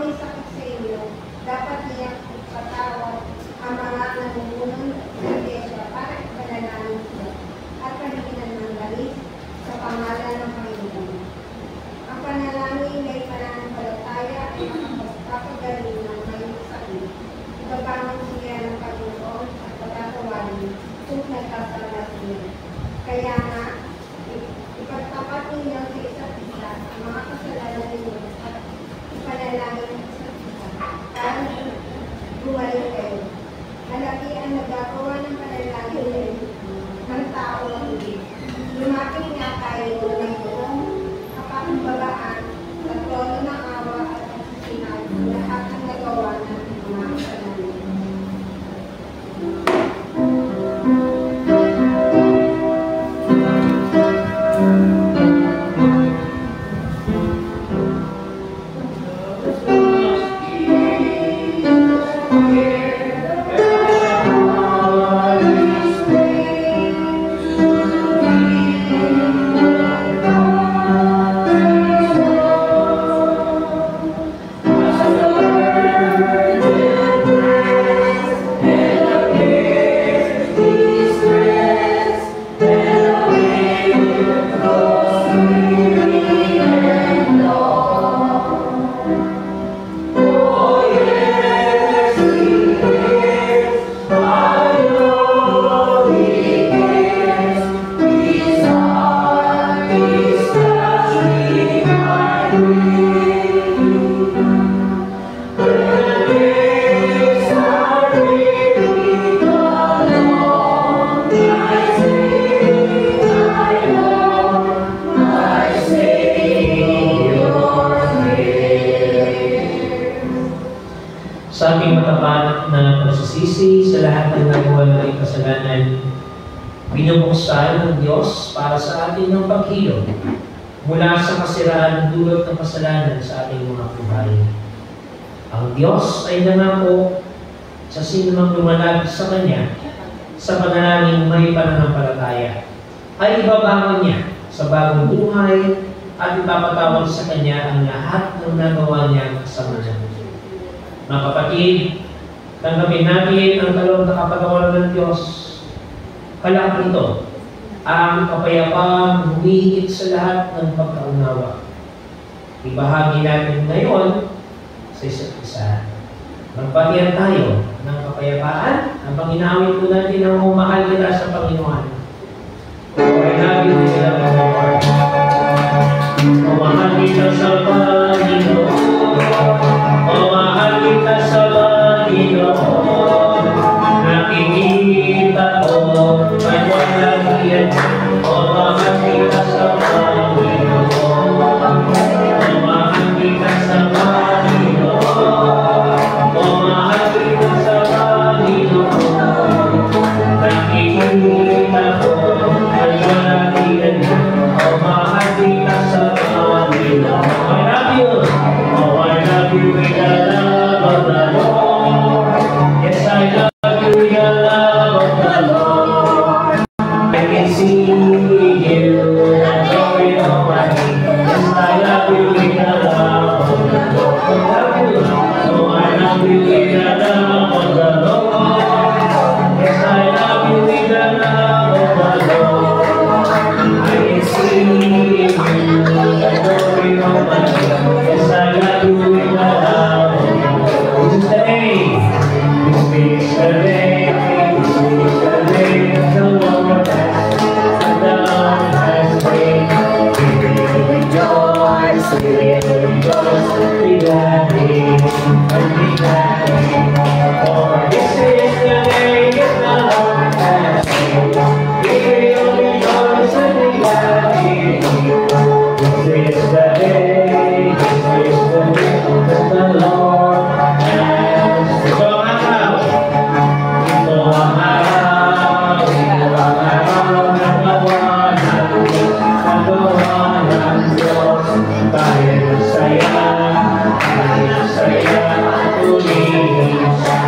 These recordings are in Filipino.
may sakit sa inyo, dapat niya patawad ang mga nanununod sa iglesia para ipanalangin sila at paliginan ng galis sa pangalan ng Panginoon. Ang panalangin ay pananampalataya ay makapagpapagaling ng may sakit. Ibabangon siya ng Panginoon at patatawarin kung nagkasala siya. Kaya nga, ipagtapat ninyo sa isa't isa ang mga kasalanan ninyo at ipanalangin ng isa't isa para gumaling kayo. Malaki ang nagagawa ng panalangin ng tao ang hindi. Lumapit nga tayo ng buong kapakababaan sa trono ng awa at pagsisinag lahat ng nagawa ng mga kasalanan. Sa aming matapat na pagsisisi sa lahat ng nagawa ng kasalanan, binubuksan ng Diyos para sa atin ng paghilom mula sa kasiraan dulot ng kasalanan sa ating mga buhay. Ang Diyos ay nangako sa sinumang lumalapit sa Kanya sa panalangin may pananampalataya ay ibabangon niya sa bagong buhay at ipapatawad sa Kanya ang lahat ng nagawa niya kasamanan. Mga kapatid, tanggapin natin ang kaloob na kapatawaran ng Diyos. Kalakap ito, ang kapayapang humihigit sa lahat ng pagkaunawa. Ibahagi natin ngayon sa isa't isa. Magbatian tayo ng kapayapaan habang inaawit po natin ang umahal nila sa Panginoon. I love you, Lord. Umahal kita sa Panginoon. Umahal kita sa Panginoon. Nakikita ko ay walang iyan. Umahal kita sa Panginoon. Umahal kita sa Panginoon. Umahal kita sa Panginoon. Nakikita ko ay walang iyan. Umahal kita sa Panginoon. I love you. Oh, I love you with the love of the Lord. Yes, I love you with the love of the Lord. I can see you, glory Almighty. Yes, I love you with the love of the Lord. I love you. Oh, I love you with the love of the Lord. Yes, I love you with the love of the Lord. I can see you, glory Almighty. Yes, I love you with the love of the Lord. This is the day. This is the day. This is the day that the Lord has. The Lord has made. We will rejoice. We will rejoice. Be glad and be glad. For this is the day that the Lord has made. We will rejoice and be glad. This is the day. This is the day that the Lord has. Ito ang araw. Ito ang araw. Ito ang araw na gawa ng Diyos. Nagawa ng Diyos. Tayo saya. Tayo saya. Tuloy.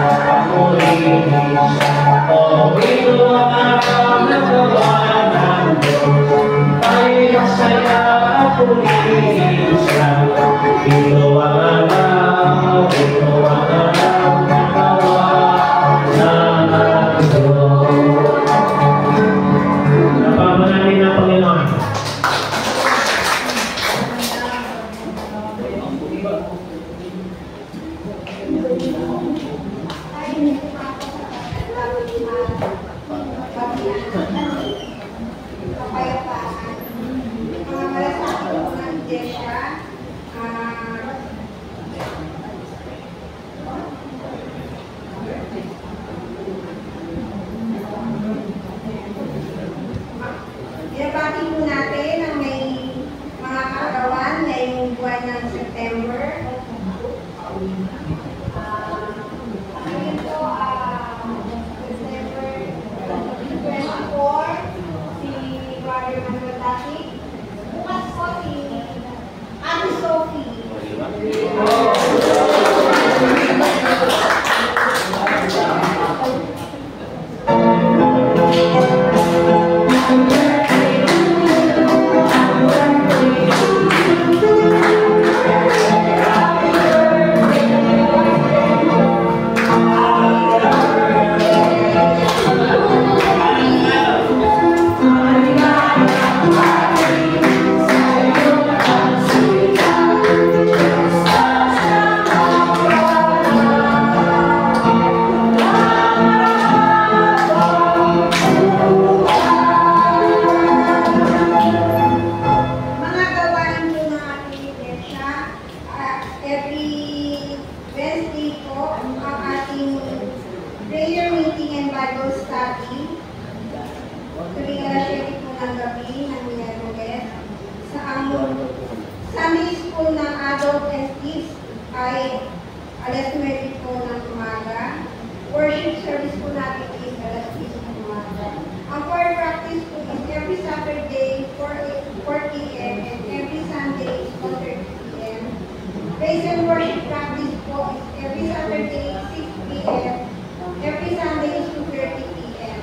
Ay, hindi ko ako sa kapayapaan. Mga malasakit ko ng iglesia, binabati po natin ang may mga kaarawan ngayong buwan ng September. Ngayon po, September 24, si Brother Manuel Taki. Bukas po si Ate Sophie. Sunday school ng adult and kids ay alas 9 po ng umaga. Worship service po natin is alas 10 ng umaga. Ang choir practice po is every Saturday 4 p.m. and every Sunday is 1:30 p.m. Praise and worship practice po is every Saturday 6 p.m. Every Sunday is 2:30 p.m.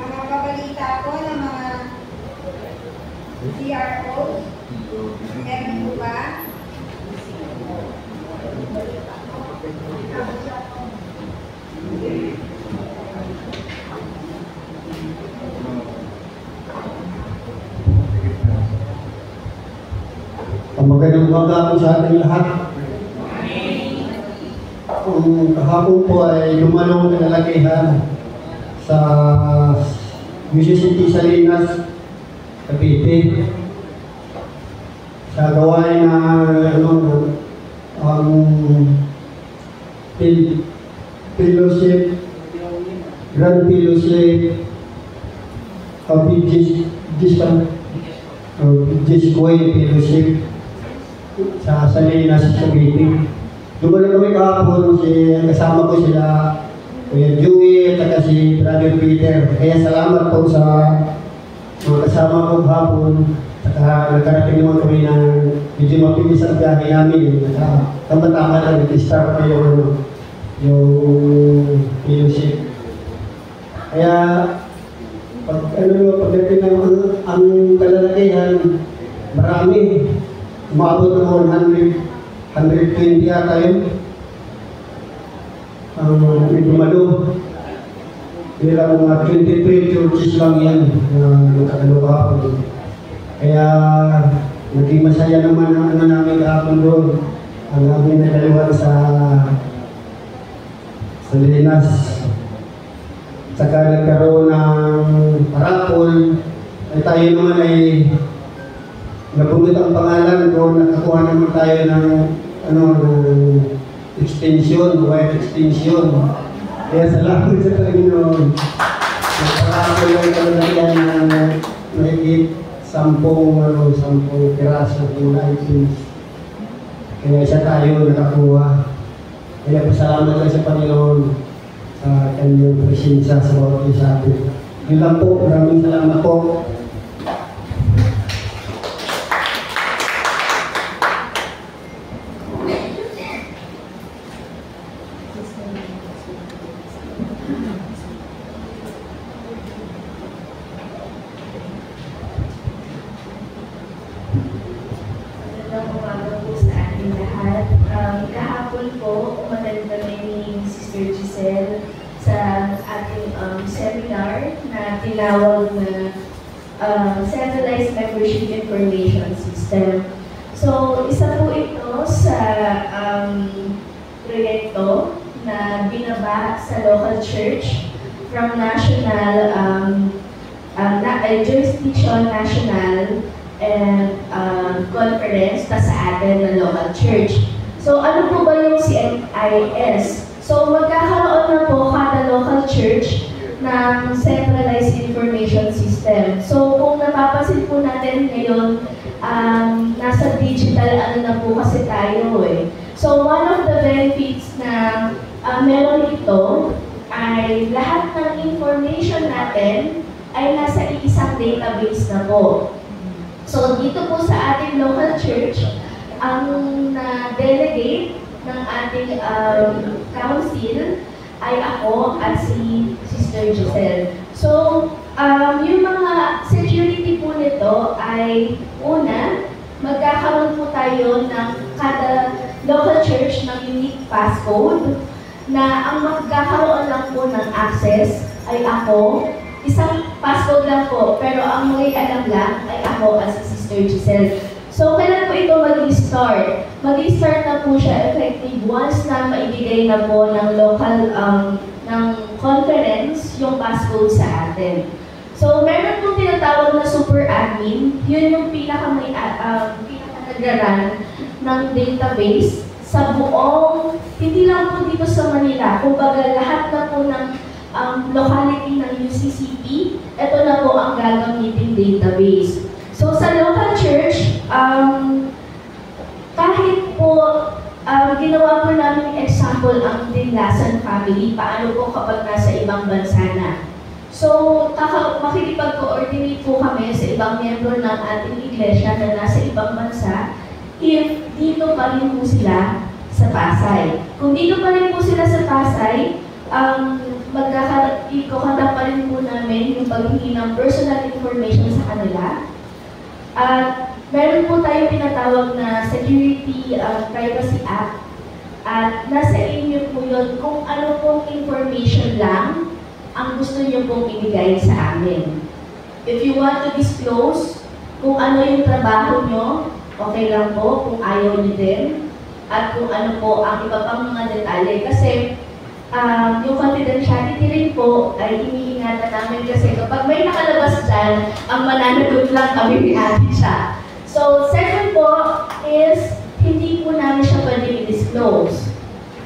Mga babalita po ng mga CROs. Meron po ba? Magandang umaga po sa ating lahat. Kahapon po ay lumalong na nalakihan sa UCCT Salinas, Cavite. Sa gawain na fellowship, Grand Fellowship of Jiscoy Fellowship sa Salinas, Cavite. Lumalo kami kahapon, kasama ko sila Kuya Joey at si Brother Peter. Kaya salamat po sa mga kasama ko kahapon. Saka nagkarating naman kami ng medyo mapilis ang biyahe namin. Tama-tama na nag-start pa yung fellowship. Kaya pagdating ng ang kalalakihan, marami. Umabot ng 120 yata yun. May dumalo. Bilang mga 23 churches lang yan na nakakalo. Kaya naging masaya naman ang namin kahapon doon. Ang aming nagaliwan sa Salinas. Saka nagkaroon ng parapol. Ay tayo naman ay nabunot ang pangalan doon. Nakakuha naman tayo ng extension, wire extension. Kaya salamat sa Panginoon. Nagparapol lang kalagyan ng mahigit 10 piraso ng license. Kaya siya tayo nakakuha. Kaya pasalamat lang sa Panginoon sa kanyang presensya sa bawat isa atin. Yun lang po, maraming salamat po. Kahapon po, umattend kami ni Sister Giselle sa ating seminar na tinawag na centralized membership information system. So, isa po ito sa proyekto na binaba sa local church from national jurisdiction, national, and conference pa sa atin na local church. So, ano po ba yung CMIS? So, magkakaroon na po kada local church ng centralized information system. So, kung napapansin po natin ngayon, nasa digital ano na po kasi tayo eh. So, one of the benefits na meron ito ay lahat ng information natin ay nasa isang database na po. So, dito po sa ating local church, ang delegate ng ating council ay ako at si Sister Giselle. So, yung mga security po nito ay una, magkakaroon po tayo ng kada local church ng unique passcode na ang magkakaroon lang po ng access ay ako. Isang passcode lang po, pero ang may alam lang ay ako at si Sister Giselle. So, kailan po ito mag-start? Mag-start na po siya effective once na maibigay na po ng local, ng conference yung passcode sa atin. So, meron pong tinatawag na super admin. Yun yung pinaka-nag-run ng database sa buong, hindi lang po dito sa Manila. Kumbaga, lahat na po ng locality ng UCCP, ito na po ang gagamitin database. So, sa local church, kahit po ginawa po namin example ang Dinlasan family, paano po kapag nasa ibang bansa na. So, makikipag-coordinate po kami sa ibang miyembro ng ating iglesia na nasa ibang bansa if dito pa rin po sila sa Pasay. Kung dito pa rin po sila sa Pasay, ikokontak pa rin po namin yung paghingi ng personal information sa kanila. At meron po tayo pinatawag na Security Privacy Act. At nasa inyo po yun kung ano pong information lang ang gusto nyo pong ibigay sa amin. If you want to disclose kung ano yung trabaho nyo, okay lang po kung ayaw nyo din. At kung ano po ang iba pang mga detalye. Kasi yung confidentiality rin po ay iniingatan namin kasi kapag may nakalabas dyan, ang mananagot lang kami ni Ate siya. So, second po is hindi po namin siya pwede i-disclose.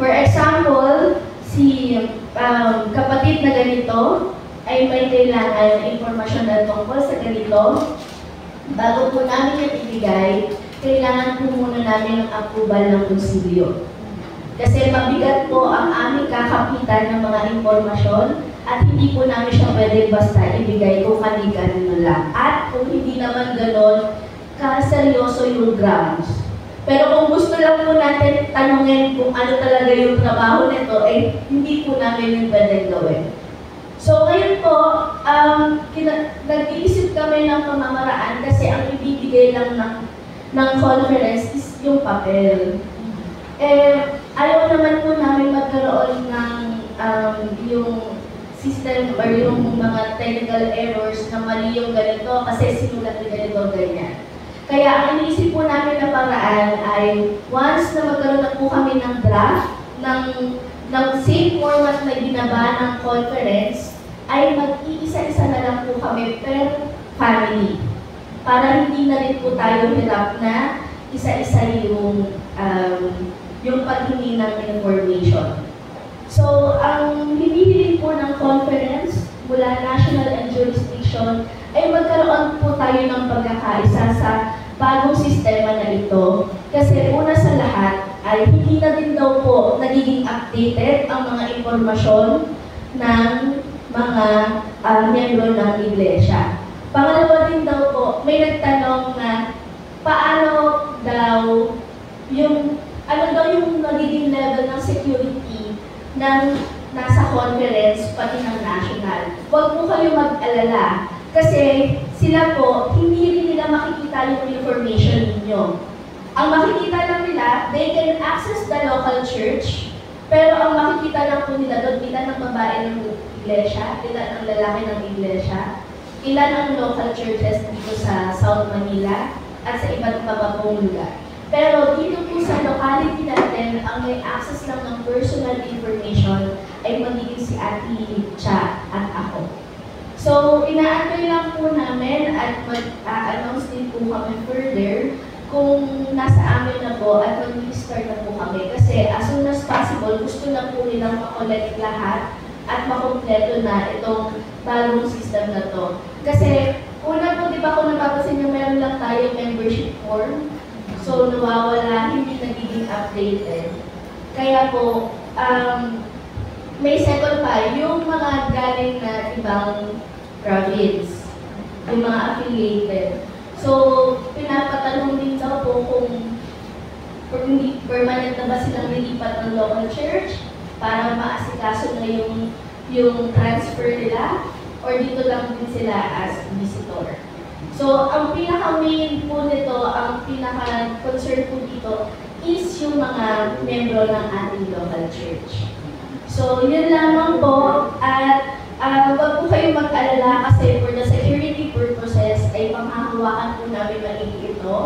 For example, si kapatid na ganito ay may kailangan informasyon na tungkol sa ganito. Bago po namin yung ibigay, kailangan po muna namin ang approval ng konsilyo. Kasi mabigat po ang aming kakapitan ng mga impormasyon at hindi po namin siya pwede basta ibigay kung kanino lang. At kung hindi naman ganon, kaseryoso yung grounds. Pero kung gusto lang po natin tanungin kung ano talaga yung trabaho nito, eh hindi po namin yung pwede gawin. So ngayon po, nag-iisip kami ng pamamaraan kasi ang ibibigay lang ng conference is yung papel. Ayaw naman po namin magkaroon ng yung system or yung mga technical errors na mali yung ganito kasi sinulat na ganito ganyan. Kaya ang iniisip po namin na paraan ay once na magkaroon na po kami ng draft ng same format na binaba ng conference, ay mag-iisa-isa na lang po kami per family. Para hindi na rin po tayo hirap na isa-isa yung paghingi ng information. So, ang hinihiling po ng conference mula national and jurisdiction ay magkaroon po tayo ng pagkakaisa sa bagong sistema na ito. Kasi una sa lahat ay hindi na din daw po nagiging updated ang mga impormasyon ng mga miyembro ng iglesia. Pangalawa din daw po, may nagtanong na paano daw ano daw yung magiging level ng security ng nasa conference pati ng national. Huwag po kayo mag-alala kasi sila po, hindi rin nila makikita yung information ninyo. Ang makikita lang nila, they can access the local church, pero ang makikita lang po nila doon, ilan ng babae ng iglesia, ilan ng lalaki ng iglesia, ilan ang local churches dito sa South Manila at sa iba't iba pong lugar. Pero dito po sa locality natin, ang may access lang ng personal information ay magiging si Ate Cha at ako. So, inaantay lang po namin at mag-announce din po kami further kung nasa amin na po at mag-start na po kami. Kasi as soon as possible, gusto na po nilang makolect lahat at makompleto na itong bagong system na to. Kasi una po, di ba kung napapasin nyo, meron lang tayo membership form. So, nawawala, hindi nagiging updated. Kaya po, may second pa, yung mga galing na ibang province, yung mga affiliated. So, pinapatanong din daw po kung hindi permanent na ba silang nilipat ng local church para maasikaso na yung transfer nila or dito lang din sila as visitor. So, ang pinaka-main po nito, ang pinaka-concern po dito is yung mga membro ng ating local church. So, yun lamang po at wag po kayong mag-alala kasi for the security purposes ay panghahawakan po namin maigi ito.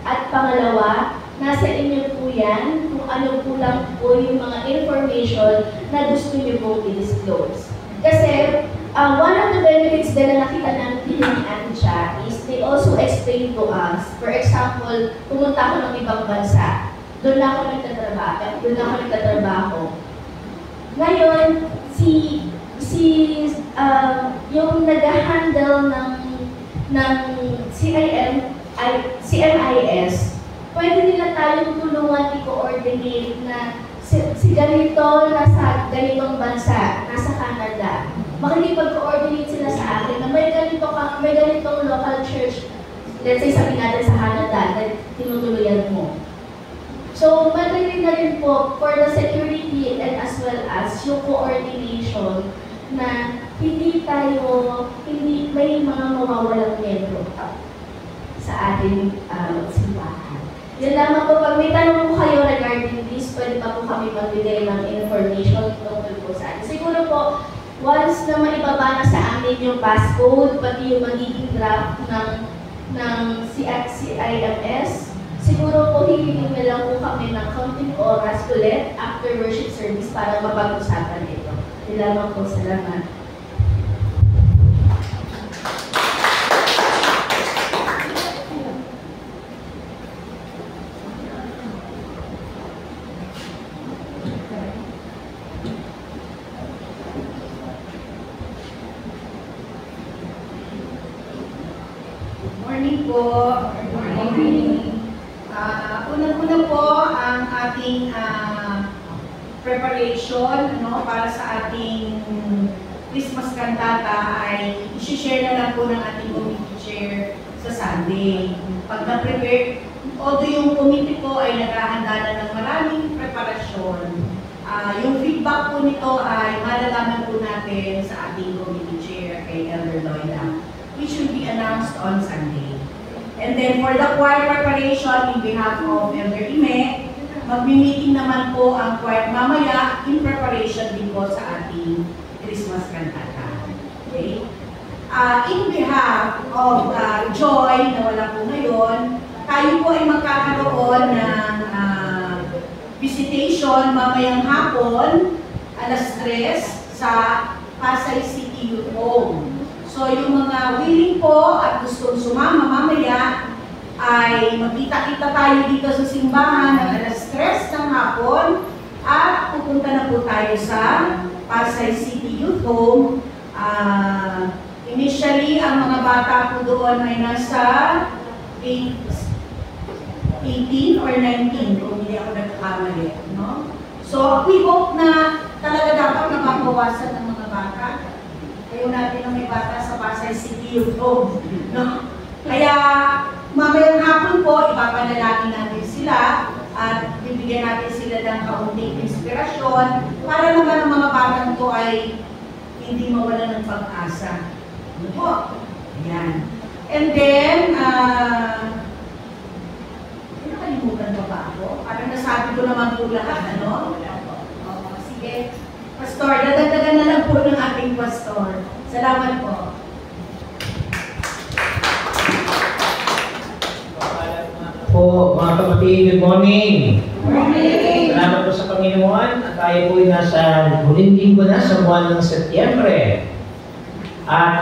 At pangalawa, nasa inyo po yan kung ano po lang po yung mga information na gusto nyo pong i-disclose. Kasi one of the benefits din na nakita namin din ni Ate Cha is they also explain to us. For example, pumunta ako ng ibang bansa. Doon ako nagtatrabaho. Ngayon, yung nag-handle ng CMIS, pwede nila tayong tulungan i-coordinate na si ganito nasa ganitong bansa, nasa Canada. Makikipag-coordinate sila sa akin na may ganitong local church, let's say sabi natin sa Canada, na tinutuluyan mo. So, madali na rin po for the security and as well as yung coordination na hindi may mga mawawalang membro sa ating simbahan. Yan lamang po, pag may tanong po kayo regarding this, pwede pa po kami magbigay ng information tungkol po sa atin. Siguro po, once na maibaba na sa amin yung passcode, pati yung magiging draft ng CIMS, siguro po hihingin na lang po kami ng konting oras ulit after worship service para mapag-usapan ito. Yan lamang po, salamat. Morning po. Unang-una po ang ating preparation para sa ating Christmas cantata ay i-share na lang po ng ating committee chair sa Sunday. Pag na-prepare, although yung committee po ay naghahanda na ng maraming preparasyon, yung feedback po nito ay malalaman po natin sa ating committee chair kay Elder Loida, which will be announced on Sunday. And then for the choir preparation, in behalf of Elder Ime, magmi-meeting naman po ang choir mamaya in preparation din po sa ating Christmas cantata. Okay? In behalf of Joy, na wala po ngayon, tayo po ay magkakaroon ng visitation mamayang hapon, alas 3 sa Pasay City Youth Home. So yung mga willing po at gustong sumama mamaya ay magkita-kita tayo dito sa simbahan ng alas 3 ng hapon at pupunta na po tayo sa Pasay City Youth Home. Initially, ang mga bata po doon ay nasa 18 or 19 kung hindi ako nagkakamali. No? So we hope na talaga dapat nababawasan ng mga bata. Ayaw natin na may bata sa Pasay City Youth Home. No? Kaya mamayang hapon po, ipapanalangin natin sila at bibigyan natin sila ng kaunting inspirasyon para naman ang mga batang to ay hindi mawala ng pag-asa. Ano po? Ayan. And then, nakalimutan ba ako? Parang nasabi ko naman po lahat, ano? Sige. Pastor, dadagdagan na lang po ng ating pastor. Salamat po. po mga kapatid, good morning. Salamat po sa Panginoon at tayo po ay nasa huling linggo na sa buwan ng Setyembre. At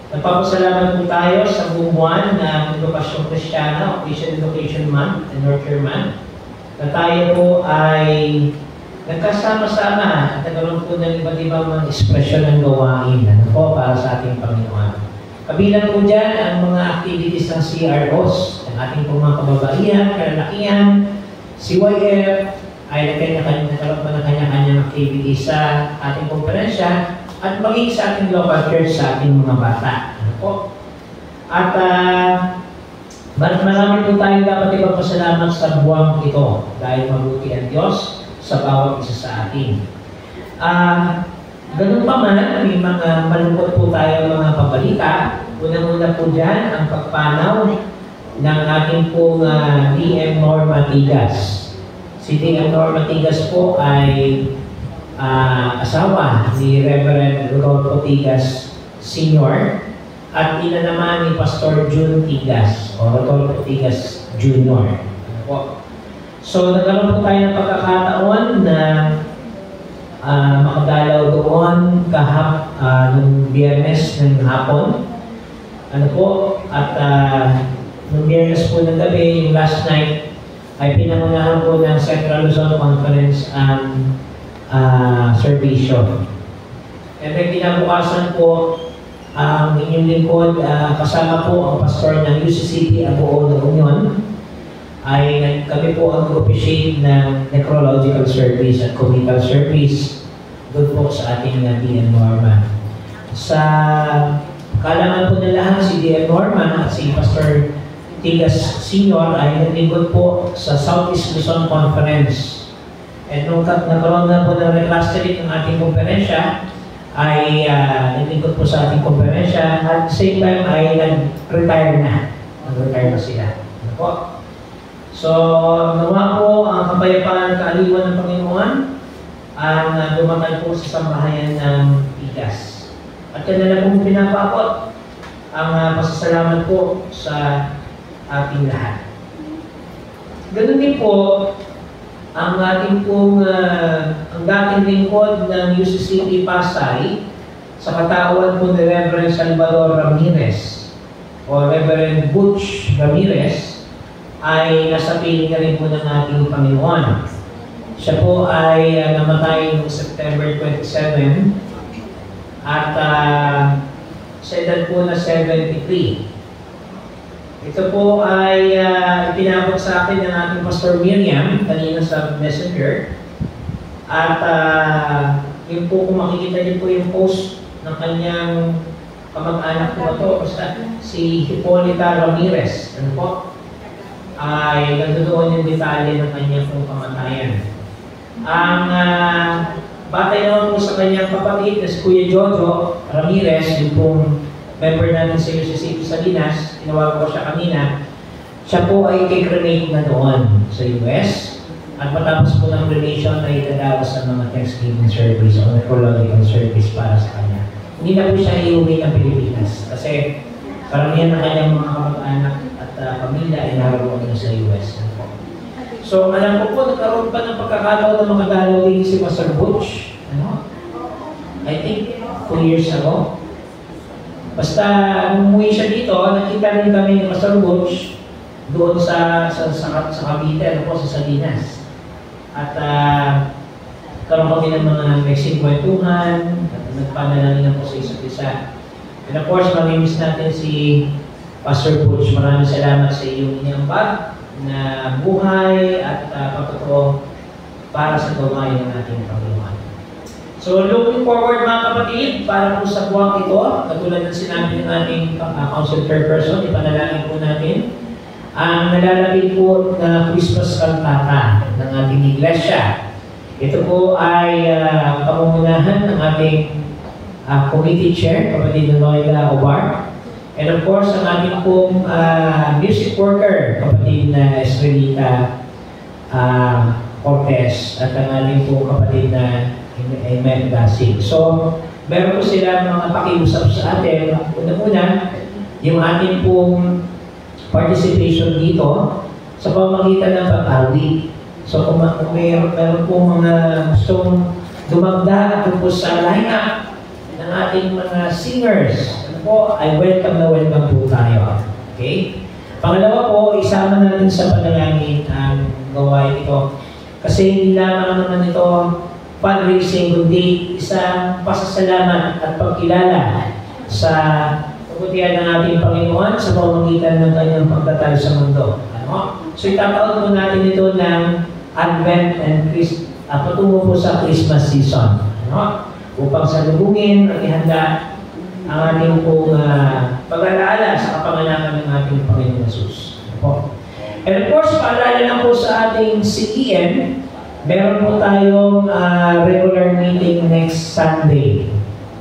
nagpapasalamat po tayo sa buong buwan ng Edukasyon Kristiyana, Christian Education Month and Nurture Month, na tayo po ay nagkasama-sama at nagkaroon po ng iba't ibang mga ekspresyon ng gawain po para sa ating Panginoon. Kabilang po dyan ang mga activities ng CROs, ng ating po mga kababaihan, kalalakihan, CYF, ay nagkaroon pa ng kanya-kanyang activities sa ating konferensya at maging sa ating local church sa ating mga bata. At marami po tayo dapat ipagpasalamat sa buwang ito dahil mabuti ang Diyos sa bawat isa sa atin. Ganun pa man, may mga malungkot po tayo mga pabalita. Unang-una po dyan ang pagpanaw ng ating pong DM Norma Tigas. Si DM Norma Tigas po ay asawa ni Reverend Rodolfo Tigas Sr. at ina naman ni Pastor June Tigas o Rodolfo Tigas Jr. So nagkaroon po tayo ng pagkakataon na makadalaw doon nung Biyernes ng hapon. At nung Biyernes po ng gabi, yung last night, ay pinangunahan po ng Central Luzon Conference ang servisyo. And then kinabukasan po, ang inyong lingkod, kasama po ang pastor ng UCCP Abuo na Union, ay kami po ang officiate ng necrological service at committal service doon po sa ating DM Norma. Sa kalaman po na lahat, si DM Norma at si Pastor Tigas Sr. ay naglingkod po sa Southeast Luzon Conference. At nung nagkaroon na po ng reclassiterate ng ating konferensya, ay naglingkod po sa ating konferensya at same time ay nag-retire na. Nag-retire na sila. So, nawa po ang kapayapaan kaaliwan ng Panginoon ang dumagal po sa sambahayan ng Tigas. At kanila pong pinapakot ang pasasalamat po sa ating lahat. Ganun din po ang ating pong ang dating lingkod ng UCCP Pasay sa katawan po ni Reverend Salvador Ramirez o Reverend Butch Ramirez ay nasa piling na rin po ng ating Panginoon. Siya po ay namatay noong September 27 at sa edad po na 73. Ito po ay pinabot sa akin ng ating Pastor Miriam kanina sa Messenger. At yun po, kung makikita niyo po yung post ng kanyang kamag-anak po ito, si Hipolita Ramirez. Ano po? Ay nagdoon yung detalye ng kanyang pong kamatayan. Ang batay naman po sa kanyang kapatid na si Kuya Jojo Ramirez, yung pong member natin sa UCCP Salinas, tinawag ko siya kanina, siya po ay i-cremate na doon sa US. At matapos po ng cremation ay itadawas sa mga Thanksgiving service o necrological service para sa kanya. Hindi na po siya iuwi ng Pilipinas kasi karamihan ng kanyang mga kamag-anak at pamilya ay naroon na sa US. So, alam ko po, nagkaroon pa ng pagkakataon na makadalaw din si Pastor Butch. I think 2 years ago. Basta, umuwi siya dito, nakita rin kami ni Pastor Butch doon sa Cavite, sa Salinas. At karoon kami ng mga Mexican kwentuhan, at nagpanalangin po sa isa't isa. And of course, mamimiss natin si Pastor Butch. Maraming salamat sa iyong inyambag na buhay at pagtotoo para sa gawain ng ating Panginoon. So, looking forward mga kapatid, para po sa buwang ito, katulad ng sinabi ng ating council chairperson, ipanalangin po natin ang nalalapit po na Christmas kantata ng ating iglesia. Ito po ay pamumunahan ng ating committee chair, kapatid na Noyla Obar. And of course, ang ating pong music worker, kapatid na Esrelita Cortez, at ang ating pong kapatid na Amen Dasig. So, meron po sila mga pakiusap sa atin. Una-una, yung ating pong participation dito sa pamamagitan ng pag-awi. So kung meron po mga gustong dumagdag po sa lineup ng ating mga singers, ano po, ay welcome na welcome po tayo. Okay? Pangalawa po, isama natin sa panalangin ang gawain ito. Kasi hindi lamang naman ito fundraising, kundi isang pasasalamat at pagkilala sa kabutihan ng ating Panginoon sa pamamagitan ng kanyang pagtatalo sa mundo. Ano? So itataon po natin ito ng Advent and patungo po sa Christmas season. Ano? Upang salubungin at ihanda ang ating pong pag-alaala sa kapanganakan ng ating Panginoon Jesus. Ano? And of course, paalala lang po sa ating CEN, meron po tayong regular meeting next Sunday.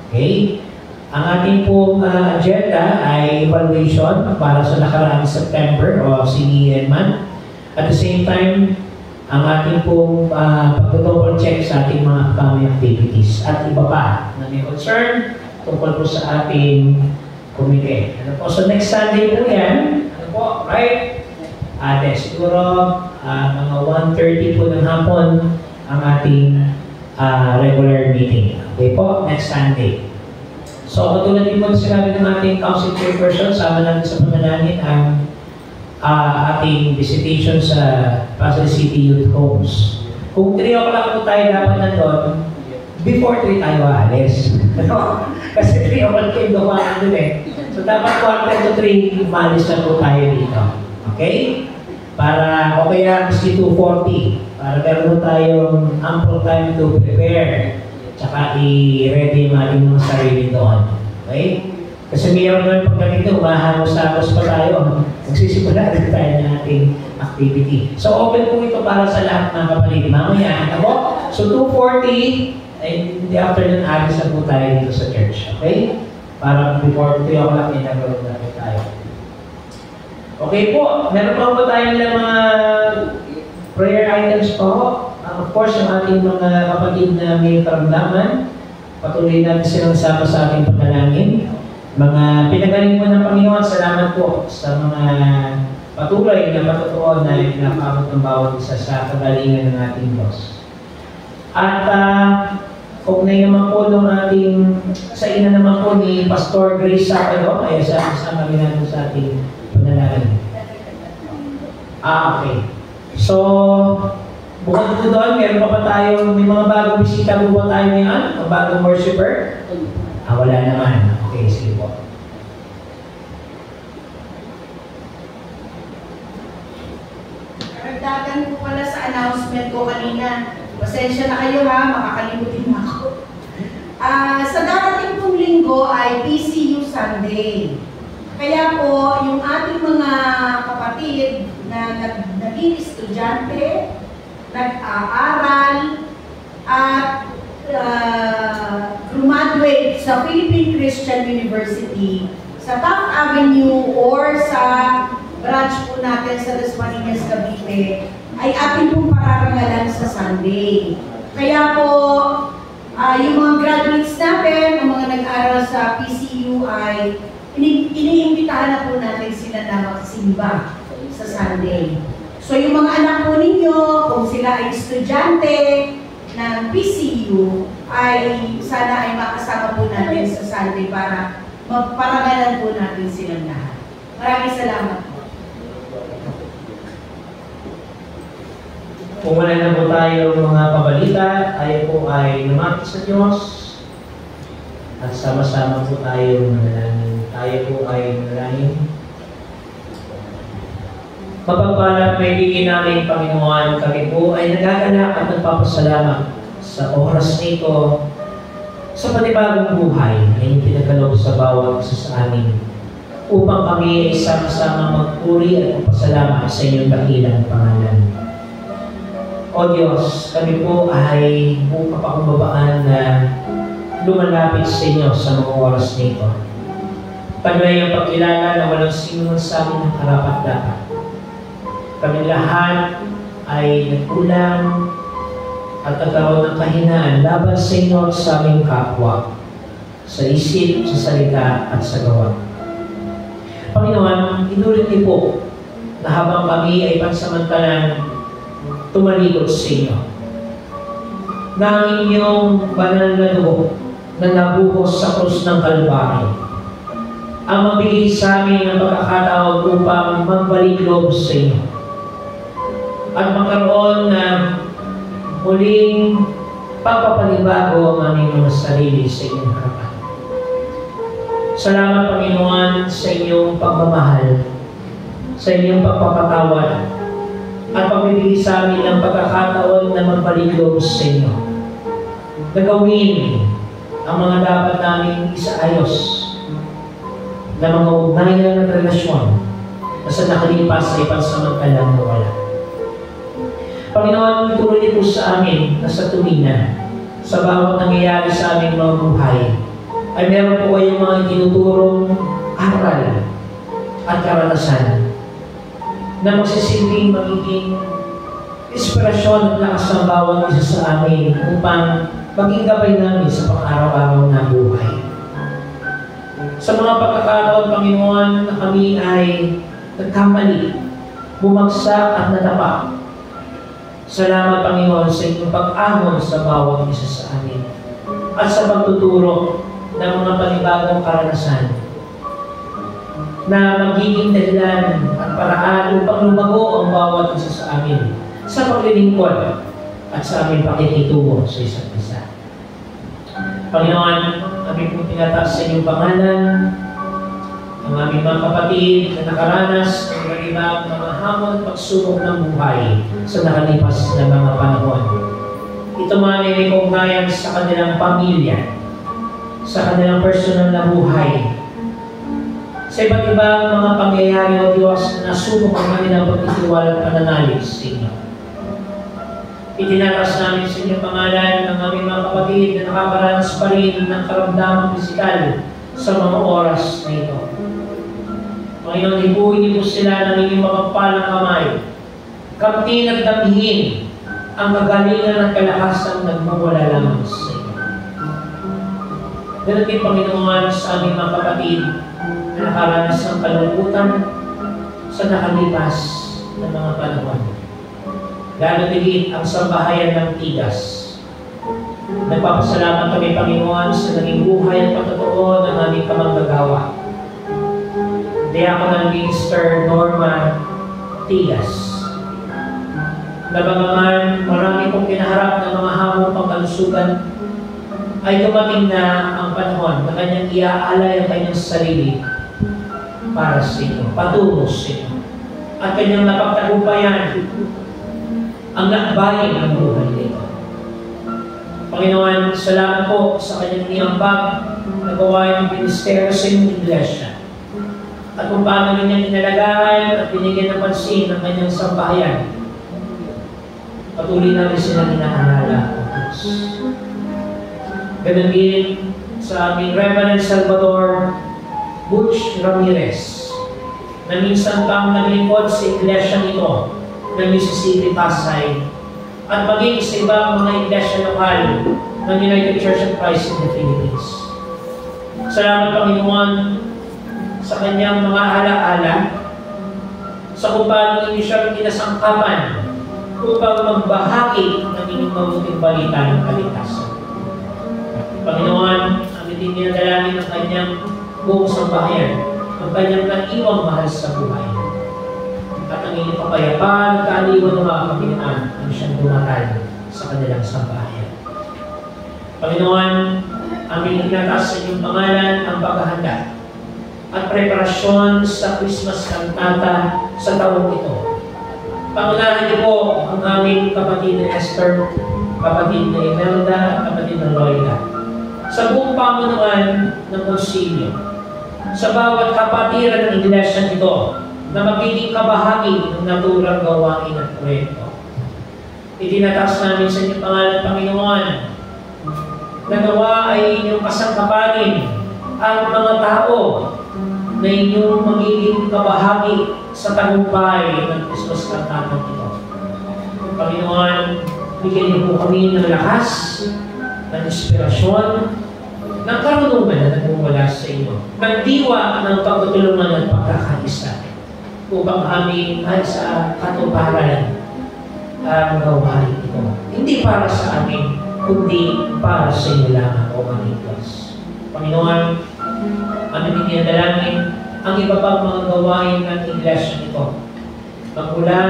Okay? Ang ating pong agenda ay evaluation para sa nakaraang September o CEN month. At the same time, ang ating pong pag-double check sa ating mga upcoming activities at iba pa na may concern tungkol po sa ating komite. Ano po? So next Sunday po yan. Ano po? Right? Siguro mga 1:30 po ng hapon ang ating regular meeting. Okay po? Next Sunday. So katulad din po sinabi ng ating council chairperson, sama natin sa panalangin ang ating visitation sa Pasay City Youth Homes. Kung 3 o'clock po tayo dapat nandun, before 3 tayo aalis. Kasi 3 o'clock kayo dumaan dun eh. So dapat 1:10 to 3, umalis na po tayo dito. Okay? Para, o kaya kasi 2:40, para meron po tayong ample time to prepare, tsaka i-ready yung ating mga sarili doon. Okay? Kasi mayroon naman pagdating doon, mahangos-hangos pa tayo, magsisimula rin tayo ng ating activity. So open po ito para sa lahat ng kapatid. Mamaya, ako, so 2:40, in the afternoon, alis na po tayo dito sa church. Okay? Para before 3 o'clock, inagawa na po tayo. Okay po, meron pa po tayo ng mga prayer items po. Of course, yung ating mga kapatid na may karamdaman, patuloy natin silang sama sa ating panalangin. Mga pinagaling po ng Panginoon, salamat po sa mga patuloy na patutuon na pinapakot ng bawat isa sa kagalingan ng ating Diyos. At kung na naman po nung ating, sa ina naman po ni Pastor Grace Sapalo, ay sama rin natin sa ating panalangin. Okay. So, bukod po doon, meron pa tayo, may mga bagong bisita po ba tayo ngayon? Ang bagong worshiper? Wala naman. Okay, sige po. Karagdagan po pala sa announcement ko kanina. Pasensya na kayo ha, makakalimutin na ako. Sa darating pong linggo ay PCU Sunday. Kaya po, yung ating mga kapatid na naging estudyante, nag-aaral, at graduate sa Philippine Christian University sa Taft Avenue or sa branch po natin sa Dasmariñas, Cavite, ay ating pong pararangalan sa Sunday. Kaya po, yung mga graduates natin, ang mga nag-aral sa PCU ay iniimbitahan na po natin sila na magsimba sa Sunday. So yung mga anak po ninyo, kung sila ay estudyante ng PCU, ay sana ay makasama po natin sa Sunday para magparangalan po natin silang lahat. Maraming salamat po. Kung wala na po tayo mga pabalita, tayo po ay lumapit sa Diyos at sama-sama po tayo manalangin. Tayo po ay manalangin. Mapagpala at may bigyan namin, Panginoon, kami po ay nagagalak at nagpapasalamat sa oras nito sa panibagong buhay na yung pinagkaloob sa bawat isa sa amin upang kami ay sama-sama magpuri at magpasalamat sa inyong dakilang pangalan. O Diyos, kami po ay buong kapakumbabaan na lumalapit sa inyo sa mga oras nito. Panay ang pagkilala na walang sino sa amin ang karapat-dapat. Kami lahat ay nagkulang at nagkaroon ng kahinaan laban sa inyo at sa aming kapwa, sa isip, sa salita at sa gawa. Panginoon, inulit niyo po na habang kami ay pansamantalang tumalikod sa inyo, na ang inyong banal na dugo na nabuhos sa krus ng Kalbaryo ang mabigay sa amin ng pagkakataon upang magbalik loob sa inyo at magkaroon ng muling pagpapanibago ang aming mga sarili sa inyong harapan. Salamat, Panginoon, sa inyong pagmamahal, sa inyong pagpapatawad, at pagbibigay sa amin ng pagkakataon na magbalik loob sa inyo, na gawin ang mga dapat namin isaayos na mga ugnayan at relasyon na sa nakalipas ay pansamantalang nawala. Panginoon, tuloy niyo po sa amin na sa tuwina, sa bawat nangyayari sa aming mga buhay, ay meron po kayong mga tinuturong aral at karanasan na magsisilbing magiging inspirasyon at lakas ng bawat isa sa amin upang maging gabay namin sa pang-araw-araw na buhay. Sa mga pagkakataon, Panginoon, na kami ay nagkamali, bumagsak at natapak, salamat, Panginoon, sa inyong pag-ahon sa bawat isa sa amin at sa pagtuturo ng mga panibagong karanasan na magiging dahilan at paraan upang lumago ang bawat isa sa amin sa paglilingkod at sa aming pakikitungo sa isa't isa. Panginoon, aming pong tinataas sa inyong pangalan ang aming mga kapatid na nakaranas ng iba-ibang mga hamon at pagsubok ng buhay sa nakalipas na mga panahon. Ito man ay may kaugnayan sa kanilang pamilya, sa kanilang personal na buhay, sa iba't ibang mga pangyayari o Diyos na nasubok ang kanilang pagtitiwala at pananalig sa inyo. Itinatas namin sa inyong pangalan ang aming mga kapatid na nakakaranas pa rin ng karamdamang pisikal sa mga oras na ito. Panginoon, ibuhin niyo po sila ng inyong mapagpalang kamay. Kamtin at damihin ang kagalingan at kalakasan nagmamula lamang sa inyo. Ganun din, Panginoon, sa aming mga kapatid na nakaranas ng kalungkutan sa nakalipas na mga panahon. Lalo tigit ang sambahayan ng Tigas. Nagpapasalamat kami, Panginoon, sa naging buhay at patotoo ng aming kamanggagawa. Diaconal Minister Norma Tigas. Nabagaman marami pong kinaharap ng mga hamong pangkalusugan, ay dumating na ang panahon na kanyang iaalay ang kanyang sarili para sa inyo, patungo sa inyo. At kanyang napagtagumpayan ang nakbayin ng buhay nito. Panginoon, salamat po sa kanyang niambag na gawain ng ministeryo sa inyong iglesia. At kung paano ninyang inalagaan at binigyan ng pansin ng kanyang sambahayan, patuloy namin silang inaalala o Diyos. Ganun din sa aming Reverend Salvador Butch Ramirez, na minsan pang naglingkod sa iglesia nito ng Mississippi, Pasay, at maging sa ibang mga iglesia lokal ng United Church of Christ in the Philippines. Salamat, Panginoon, sa kanyang mga alaala, sa kung paano inyo siya kinasangkapan upang magbahagi ng inyong mabuting balita ng kaligtasan. Panginoon, amin din dinadalangin ang kanyang buong sambahayan, ang kanyang naiwang mahal sa buhay. At ang inyong kapayapaan at kaaliwan ng mga kapinaan ang siyang dumatay sa kanilang sambahayan. Panginoon, aming inataas sa inyong pangalan ang paghahanda at preparasyon sa Christmas kantata sa taong ito. Pangunahan niyo po ang aming kapatid na Esther, kapatid na Imelda, at kapatid na Loida. Sa buong pamunuan ng konsilyo, sa bawat kapatiran ng iglesia nito, na magiging kabahagi ng naturang gawain at proyekto. Itinataas namin sa inyong pangalan, Panginoon, na nawa ay inyong kasangkapanin ang mga tao na inyong magiging kabahagi sa tagumpay ng Christmas kantatang ito. Panginoon, bigyan niyo po kami ng lakas, ng inspirasyon, ng karunungan na nagmumula sa inyo, ng diwa ng pagtutulungan at pagkakaisa. upang aming ay sa katuparan ang gawain ito. Hindi para sa amin, kundi para sa inyo lamang, O aming Diyos. Panginoon, aming dinadalangin ang iba pang mga gawain ng iglesia nito. Magmula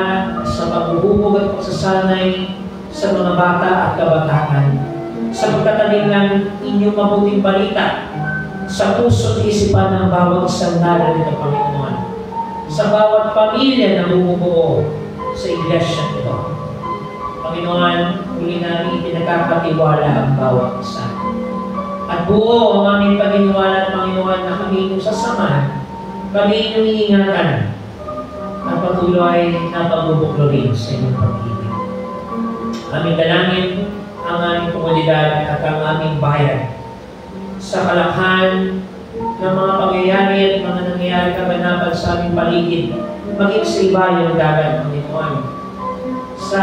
sa paghuhubog at pagsasanay sa mga bata at kabataan, sa pagtatanim ng inyong mabuting balita sa puso at isipan ng bawat isang nito, Panginoon. Sa bawat pamilya na bumubuo sa iglesia nito. Panginoon, muli namin pinagkakatiwala ang bawat isa. At buo ang aming paniniwala, Panginoon, na kami inyong sasamahan, kami inyong iingatan, at patuloy na pagbubuklo rin sa inyong pag-ibig. Aming dalangin ang aming komunidad at ang aming bayan sa kalakhan ng mga pangyayari at mga nangyayari kaganapan sa aming paligid, maging sa ibayong dagat, Panginoon. Sa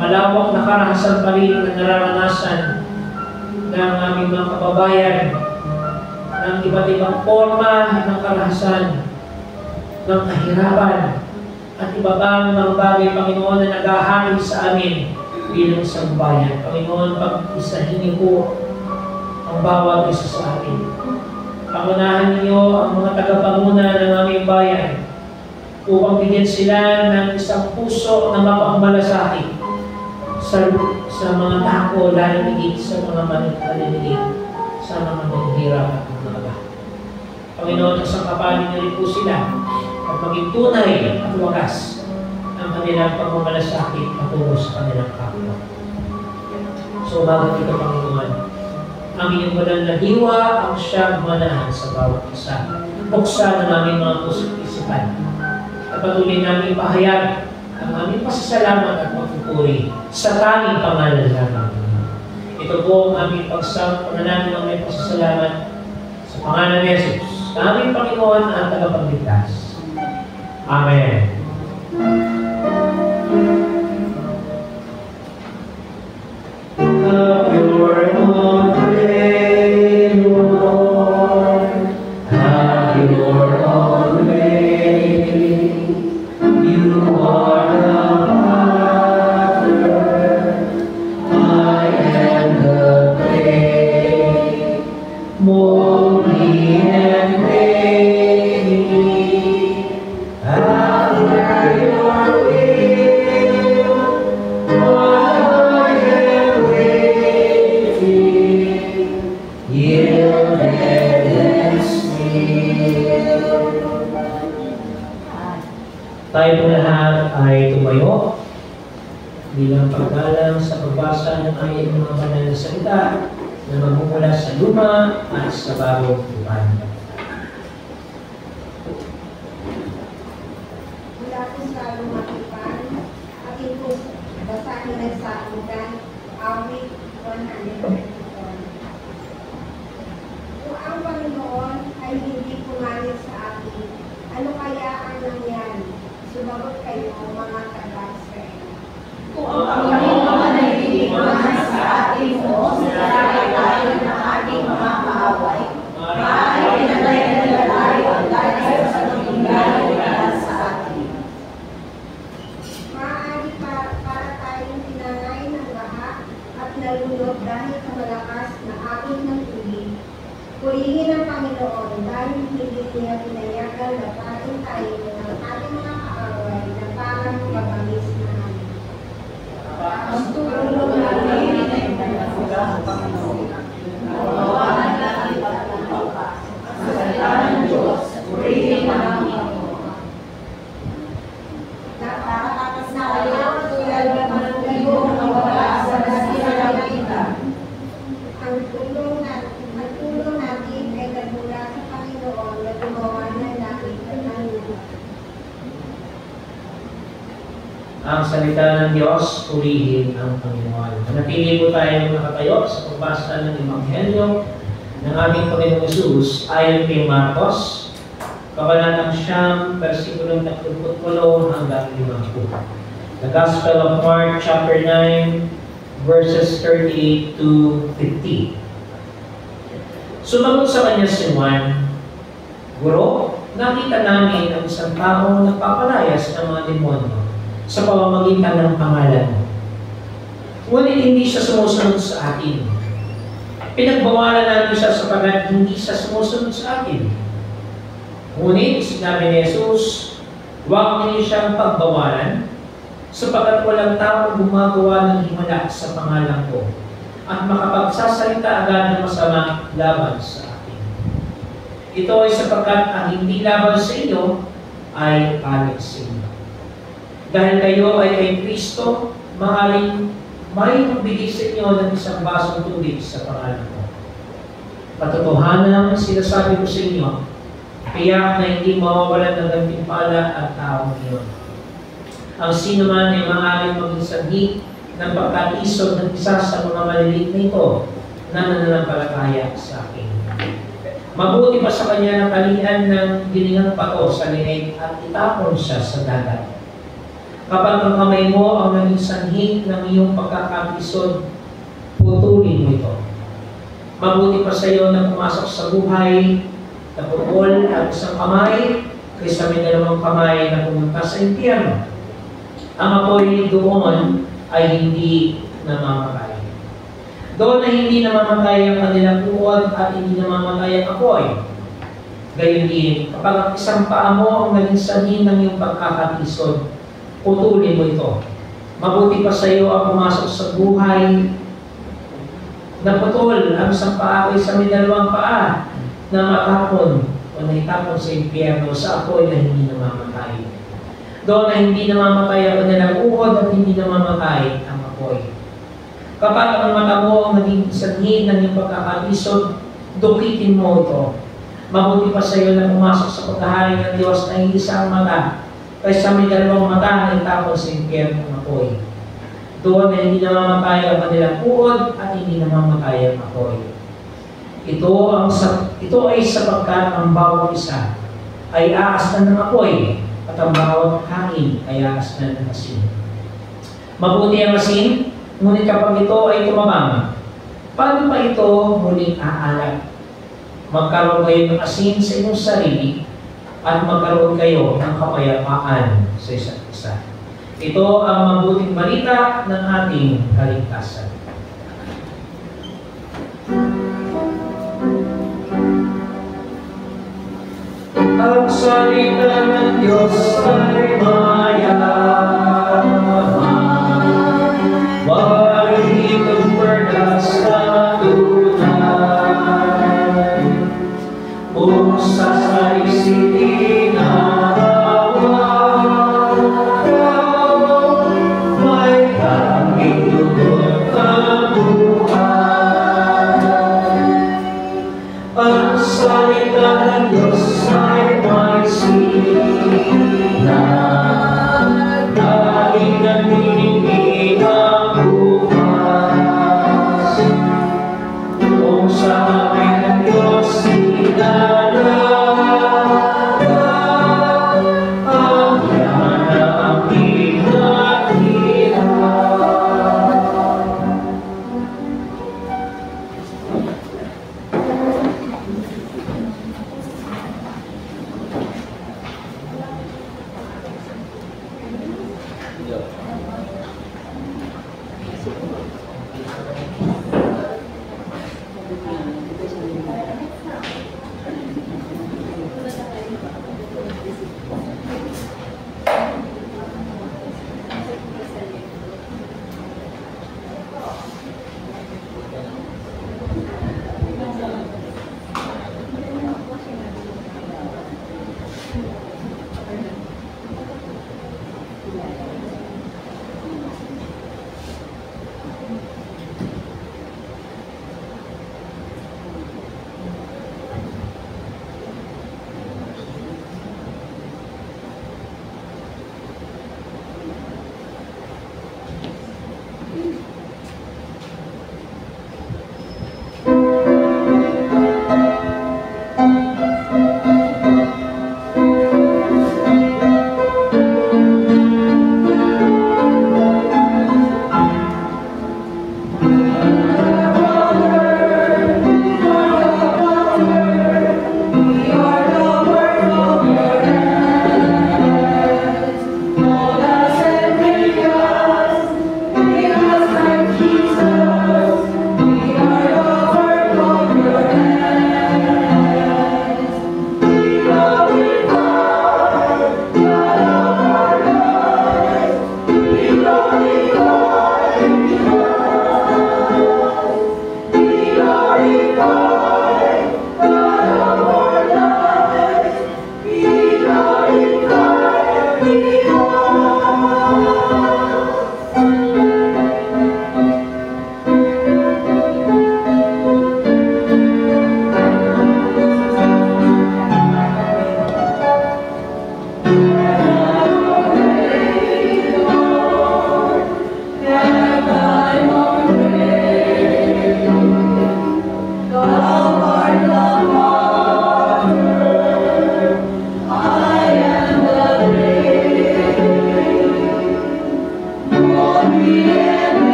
malawak na karahasan pa rin na nararanasan ng aming mga kababayan, ng iba't ibang forma ng karahasan, ng kahirapan, at iba pang mga bagay, Panginoon, na naghahangin sa amin bilang isang bayan. Panginoon, pag-isahin niyo po ang bawat isa sa atin. Pangunahan niyo ang mga tagapanguna ng aming bayan upang bigyan sila ng isang puso na mapagmalasakit sa mga tako, lalo higit sa mga manilinig, sa mga nanghihirap at mga bata. Panginoon, kasangkapanin niyo rin po sila at maging tunay at wagas ang kanilang pagmamalasakit patungo sa kanilang kapwa. So, bakit ito, Panginoon? Ang inyong banal na diwa ang siyang manahan sa bawat isa. Buksan ang aming mga puso at isipan. At patuloy namin ipahayag ang aming pasasalamat at pagpupuri sa tanging pangalan lamang. Ito po ang aming pananaming ang aming pasasalamat sa pangalan ni Jesus, na aming Panginoon at tagapagligtas. Amen. Have your own way, Lord. Have your own way. You are the Father. I am the clay. Mold me and make me after your will. Lord, I am waiting. Yield and still. Tayo po lahat ay tumayo bilang paggalang sa pagbasa ng ating mga banal na salita na magmumula sa luma at sa bagong tipan. Mula po sa lumatipan, ating po basahin ng sakitan, awit 154. Kung ang Panginoon ay hindi pumalit sa atin, ano kaya ang nangyari? Sumagot kayo, mga taga-Israel. Kung ang Panginoon ay hindi pumalit sa atin o sinalakay tayo ng ating mga kaaway, maaaring pinatay tayo dahil sa pagkinggan nila sa atin. Maaari para tayong tinangay ng lahat at nalunod dahil sa malakas na agos ng tubig. Purihin ang Panginoon dahil hindi niya pinayagan na patin tayo ng ating mga kaaway na parang mabangis na amin. Ang tulong natin ay nagmamula sa Panginoon. Nawawalan natin pagpapalpas. Sa salita ng Diyos, purihin ang Panginoon. Nakatakas na kayo tulad ng libong nawala sa nasiralapitan. Ang tulong natin ay nagmula sa Panginoon na gumawa ng langit at ng lupa. Ang salita ng Diyos, purihin ang Panginoon. Manatili po tayo nakatayo sa pagbasa ng Ebanghelyo ng aming Panginoong Hesus ayon kay Marcos, Kabanatang 9, versikulo 30 hanggang 50. The Gospel of Mark, chapter 9, verses 38 to 50. Sumagot sa kanya si Juan, Guro, nakita namin ang isang taong nagpapalayas ng mga demonyo sa pamamagitan ng pangalan mo. Ngunit hindi siya sumusunod sa atin. Pinagbawalan natin siya sapagkat hindi siya sumusunod sa atin. Ngunit sinabi ni Jesus, huwag niyo siyang pagbawalan sapagkat walang taong gumagawa ng himala sa pangalan ko at makapagsasalita agad ng masama laban sa akin. Ito ay sapagkat ang hindi laban sa inyo ay palit sa inyo. Dahil kayo ay kay Kristo, maaaring may magbigay sa inyo ng isang basong tubig sa pangalan ko. Patotohanan ang sinasabi ko sa inyo, kaya na hindi mawawalan ng gantimpala at taong iyon. Ang sino man ay maaaring maging sanhi ng pagkatisod ng isa sa mga maliliit na ito na nananampalataya sa akin. Mabuti pa sa kanya na talian ng giningang pato sa liig at itapon siya sa dagat. Kapag ang kamay mo ang naging sanhi ng iyong pagkakatisod, putulin mo ito. Mabuti pa sa iyo na pumasok sa buhay, na putol ang isang kamay, kaysa may dalawang kamay na pumunta sa impyerno. Ang apoy doon ay hindi namamatay. Doon ay hindi namamatay ang kanilang uod at hindi namamatay ang apoy. Gayon din, kapag ang isang paa mo ang naging sanhi ng iyong pagkakatisod, putulin mo ito. Mabuti pa sa iyo ang pumasok sa buhay na putol ang isang paa kaysa may dalawang paa na matapon o naitapon sa impyerno sa apoy na hindi namamatay. Doon na hindi namamatay ang kanilang uod at hindi namamatay ang apoy. Kapag ang mata mo ang naging sanhi ng iyong pagkakatisod, dukitin mo ito. Mabuti pa sa iyo na pumasok sa paghahari ng Diyos na hindi isang mata, kaysa may dalawang mata na itapon sa impyerno ng apoy. Doon na hindi namamatay ang kanilang uod at hindi namamatay ang apoy. Ito ay sapagkat ang bawat isa ay aastan ng apoy at ang bawat hangin ay aastan ng asin. Mabuti ang asin, ngunit kapag ito ay tumabang, paano pa ito muling aalat? Magkaroon kayo ng asin sa inyong sarili at magkaroon kayo ng kapayapaan sa isa't isa. Ito ang mabuting balita ng ating kaligtasan. Ang salita ng Diyos ay mayaman, maaaring itong perlas na tunay, pusa sa isininawa, may tanging lubot na buhay. Ang salita ng Diyos ay may sina.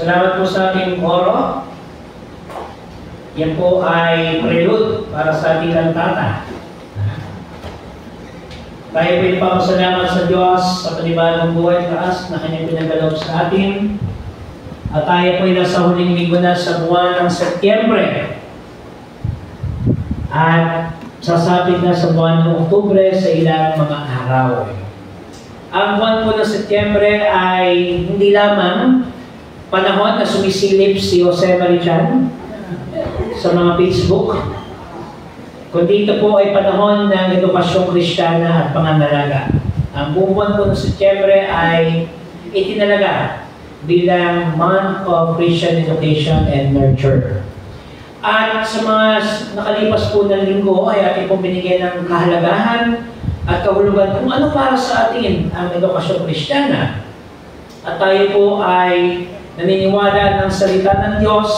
Salamat po sa ating koro. Yan po ay prelude para sa ating kantata. Tayo po ipapasalamat sa Diyos sa panibagong buhay taas na Kanyang pinagkaloob sa atin. At tayo po ay nasa huling linggo na sa buwan ng Setyembre. At sasapit na sa buwan ng Oktubre sa ilang mga araw. Ang buwan po ng Setyembre ay hindi lamang panahon na sumisilip si Jose Marichan sa mga Facebook, kundi ito po ay panahon ng edukasyong Kristiyana at pangangalaga. Ang buong buwan po ng Setyembre ay itinalaga bilang Month of Christian Education and Nurture. At sa mga nakalipas po ng linggo ay ating pong binigyan ng kahalagahan at kahulugan kung ano para sa atin ang edukasyong Kristiyana. At tayo po ay naniniwala ng salita ng Diyos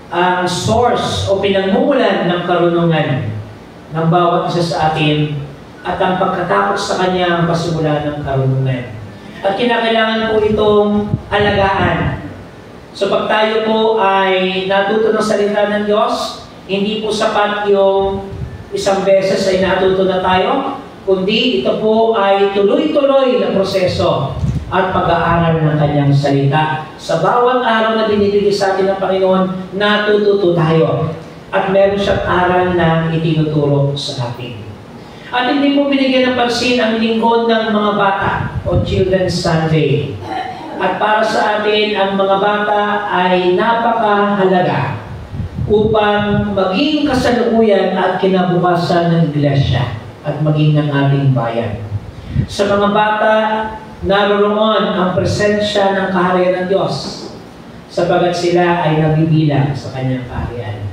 ang source o pinagmumulan ng karunungan ng bawat isa sa atin at ang pagkatakot sa Kanya ang pasimula ng karunungan. At kinakailangan po itong alagaan. So pag tayo po ay natuto ng salita ng Diyos, hindi po sapat yung isang beses ay natuto na tayo, kundi ito po ay tuloy-tuloy na proseso at pag-aaral ng Kanyang salita. Sa bawat araw na binibigay sa atin ng Panginoon, natututo tayo. At meron siyang aral na itinuturo sa atin. At hindi po binigyan ng pansin ang lingkod ng mga bata o Children's Sunday. At para sa atin, ang mga bata ay napakahalaga upang maging kasalukuyan at kinabukasan ng iglesia at maging ng ating bayan. Sa mga bata, naroroon ang presensya ng kaharian ng Diyos sapagat sila ay nabibilang sa Kanyang kaharian.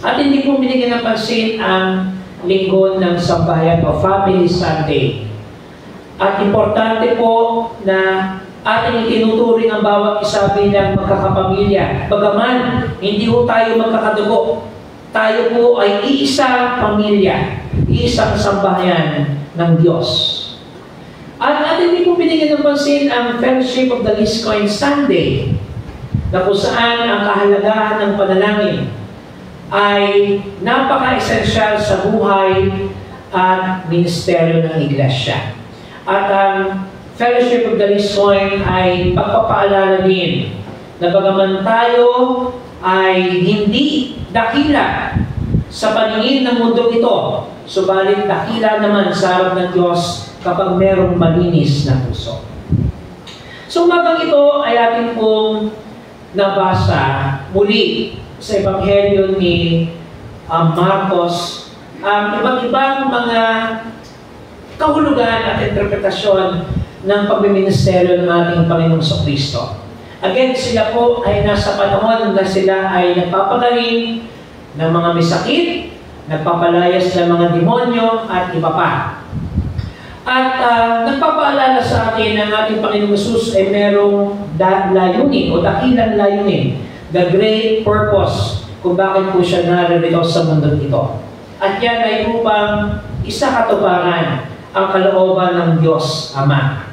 At hindi po binigyan ng pansin ang lingkod ng sambahayan o Family Sunday. At importante po na ating itinuturing ang bawat isa bilang magkakapamilya. Bagaman, hindi po tayo magkakadugo. Tayo po ay iisang pamilya, iisang sambahayan ng Diyos. At atin din po binigyan ng pansin ang Fellowship of the Least Coin Sunday, na kung saan ang kahalagahan ng panalangin ay napaka-esensyal sa buhay at ministeryo ng iglesia. At ang Fellowship of the Least Coin ay pagpapaalala din na bagaman tayo ay hindi dakila sa paningin ng mundo ito, subalit dakila naman sa harap ng Diyos kapag merong malinis na puso. So umagang ito ay ating pong nabasa muli sa Ebanghelyo ni Marcos ang iba't-ibang mga kahulugan at interpretasyon ng pagmiministeryo ng ating Panginoong Kristo. Again, sila po ay nasa panahon na sila ay nagpapagaling ng mga may sakit, nagpapalayas ng mga demonyo at iba pa. At nagpapaalala sa atin ng ating Panginoong Jesus ay merong layunin o dakilang layunin, the great purpose kung bakit po siya naririto sa mundo ito. At yan ay upang isa katuparan ang kalooban ng Diyos Ama.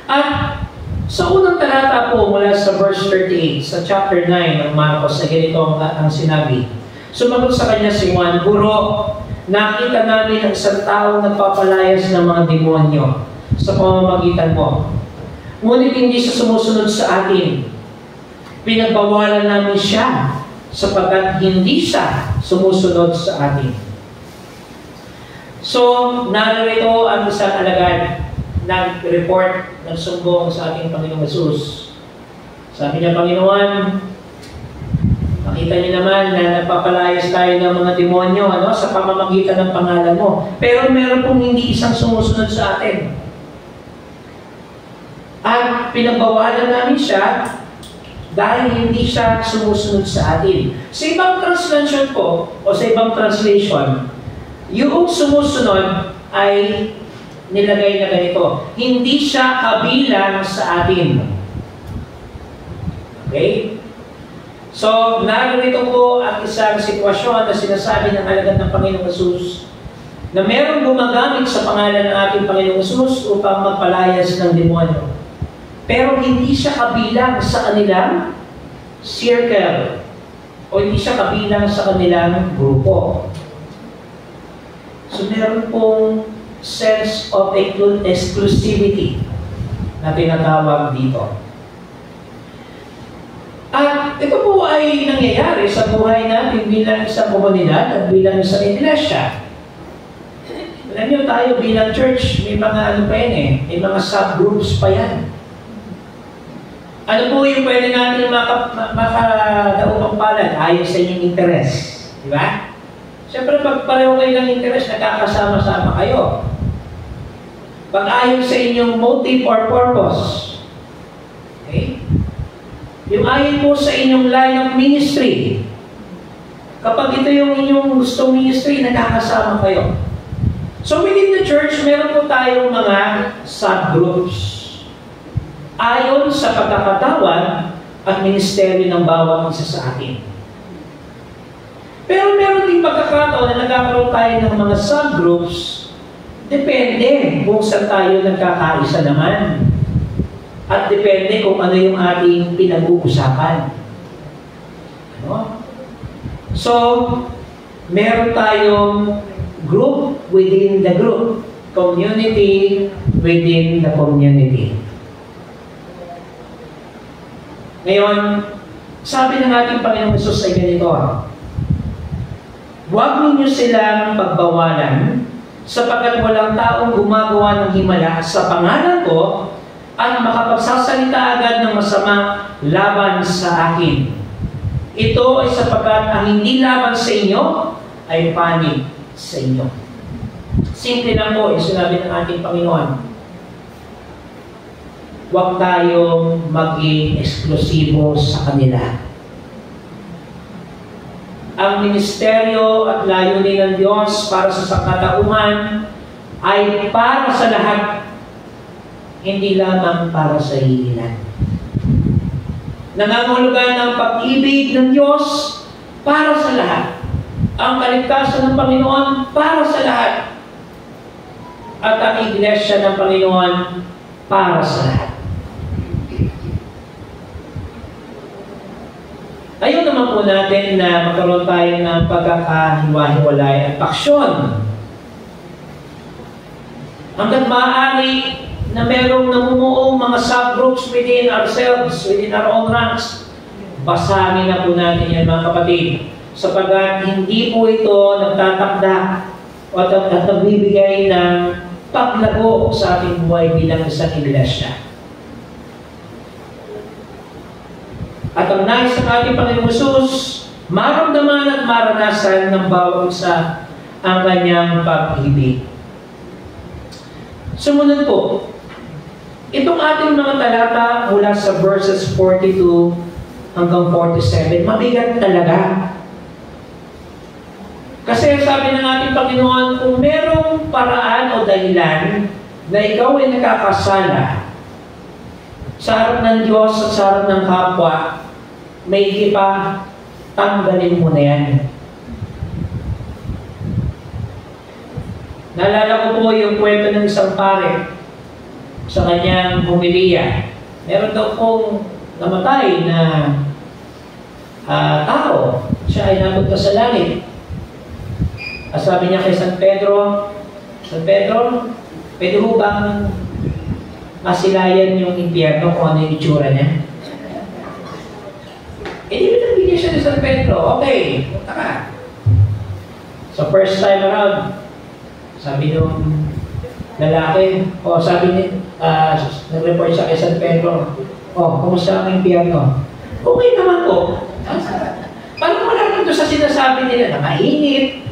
At sa unang talata po mula sa verse 38 sa chapter 9 ng Marcos ay ganito ang sinabi. Sumagot sa kanya si Juan, Guro, nakita namin ang isang taong nagpapalayas ng mga demonyo sa pamamagitan mo. Ngunit hindi siya sumusunod sa atin. Pinagbawalan namin siya sapagkat hindi siya sumusunod sa atin. So, narito ang isang alagad nag-report, nagsumbong sa ating Panginoong Jesus. Sabi niya, Panginoon, makita niyo naman na nagpapalayas tayo ng mga demonyo sa pamamagitan ng pangalan mo. Pero meron pong hindi isang sumusunod sa atin. At pinagbawalan namin siya dahil hindi siya sumusunod sa atin. Sa ibang translation po, o sa ibang translation, yung sumusunod ay nilagay na ganito, hindi siya kabilang sa atin. Okay? So, narito po ang isang sitwasyon na sinasabi ng alagad ng Panginoong Jesus na merong gumagamit sa pangalan ng ating Panginoong Jesus upang magpalayas ng demonyo. pero hindi siya kabilang sa kanilang circle o hindi siya kabilang sa kanilang grupo. So meron pong sense of exclusivity na tinatawag dito. At ito po ay nangyayari sa buhay natin bilang isang komunidad at bilang isang iglesia. Alam niyo, tayo bilang church, may mga ano pa yan eh, may mga subgroups pa yan. Ano po yung pwede natin makadaupang palad ayon sa inyong interest? Di ba? Siyempre, pag pareho kayo ng interest, nakakasama-sama kayo. Pag ayon sa inyong motive or purpose, okay? Yung ayon po sa inyong line of ministry, kapag ito yung inyong gustong ministry, nakakasama kayo. So within the church, meron po tayong mga subgroups ayon sa pagkakatawan at ministeryo ng bawat isa sa atin. Pero meron din pagkakataon na nagkakaroon tayo ng mga subgroups, depende kung saan tayo nagkakaisa naman. At depende kung ano yung ating pinag-uusapan. Ano? So, meron tayong group within the group, community within the community. Ngayon, sabi ng ating Panginoong Hesus ay ganito, huwag ninyo silang pagbawalan sapagkat walang taong gumagawa ng himala sa pangalan ko at makapagsasalita agad ng masama laban sa akin. Ito ay sapagkat ang hindi laban sa inyo ay panig sa inyo. Simple lang po, yung sinabi ng ating Panginoon. Huwag tayong maging eksklusibo sa kanila. Ang ministeryo at layunin ng Diyos para sa sangkatauhan ay para sa lahat, hindi lamang para sa ilan. Nangangahulugan ng pag-ibig ng Diyos para sa lahat. Ang kaligtasan ng Panginoon para sa lahat. At ang iglesia ng Panginoon para sa lahat. Ayaw naman po natin na magkaroon tayo ng pagkakahiwa-hiwalay at paksyon. Hanggat maaari na merong namumuong mga subgroups within ourselves, within our own ranks, basahin na po natin yan mga kapatid. Sapagkat hindi po ito nagtatakda at nagbibigay ng paglago sa ating buhay bilang isang iglesia. At ang nais ng ating Panginoong Hesus, maramdaman at maranasan ng bawat isa ang kanyang pag-ibig. Sumunod po, itong ating mga talata mula sa verses 42 hanggang 47, mabigat talaga. Kasi sabi ng ating Panginoon, kung merong paraan o dahilan na ikaw ay nakakasala sa harap ng Diyos at sa harap ng kapwa, may iba, tanggalin mo na yan. Naalala ko po yung kwento ng isang pare sa kanyang homilya. Meron daw pong namatay na tao. Siya ay napunta sa langit. Sabi niya kay San Pedro, pwede ho bang masilayan yung impyerno kung ano yung itsura niya? Di ba nagbigay siya ni San Pedro? Okay, punta ka. So first time around, sabi nung lalaki, sabi niya, nag-report siya kay San Pedro, kumusta ang impyerno? Okay naman po. Parang wala naman doon sa sinasabi nila na mainit.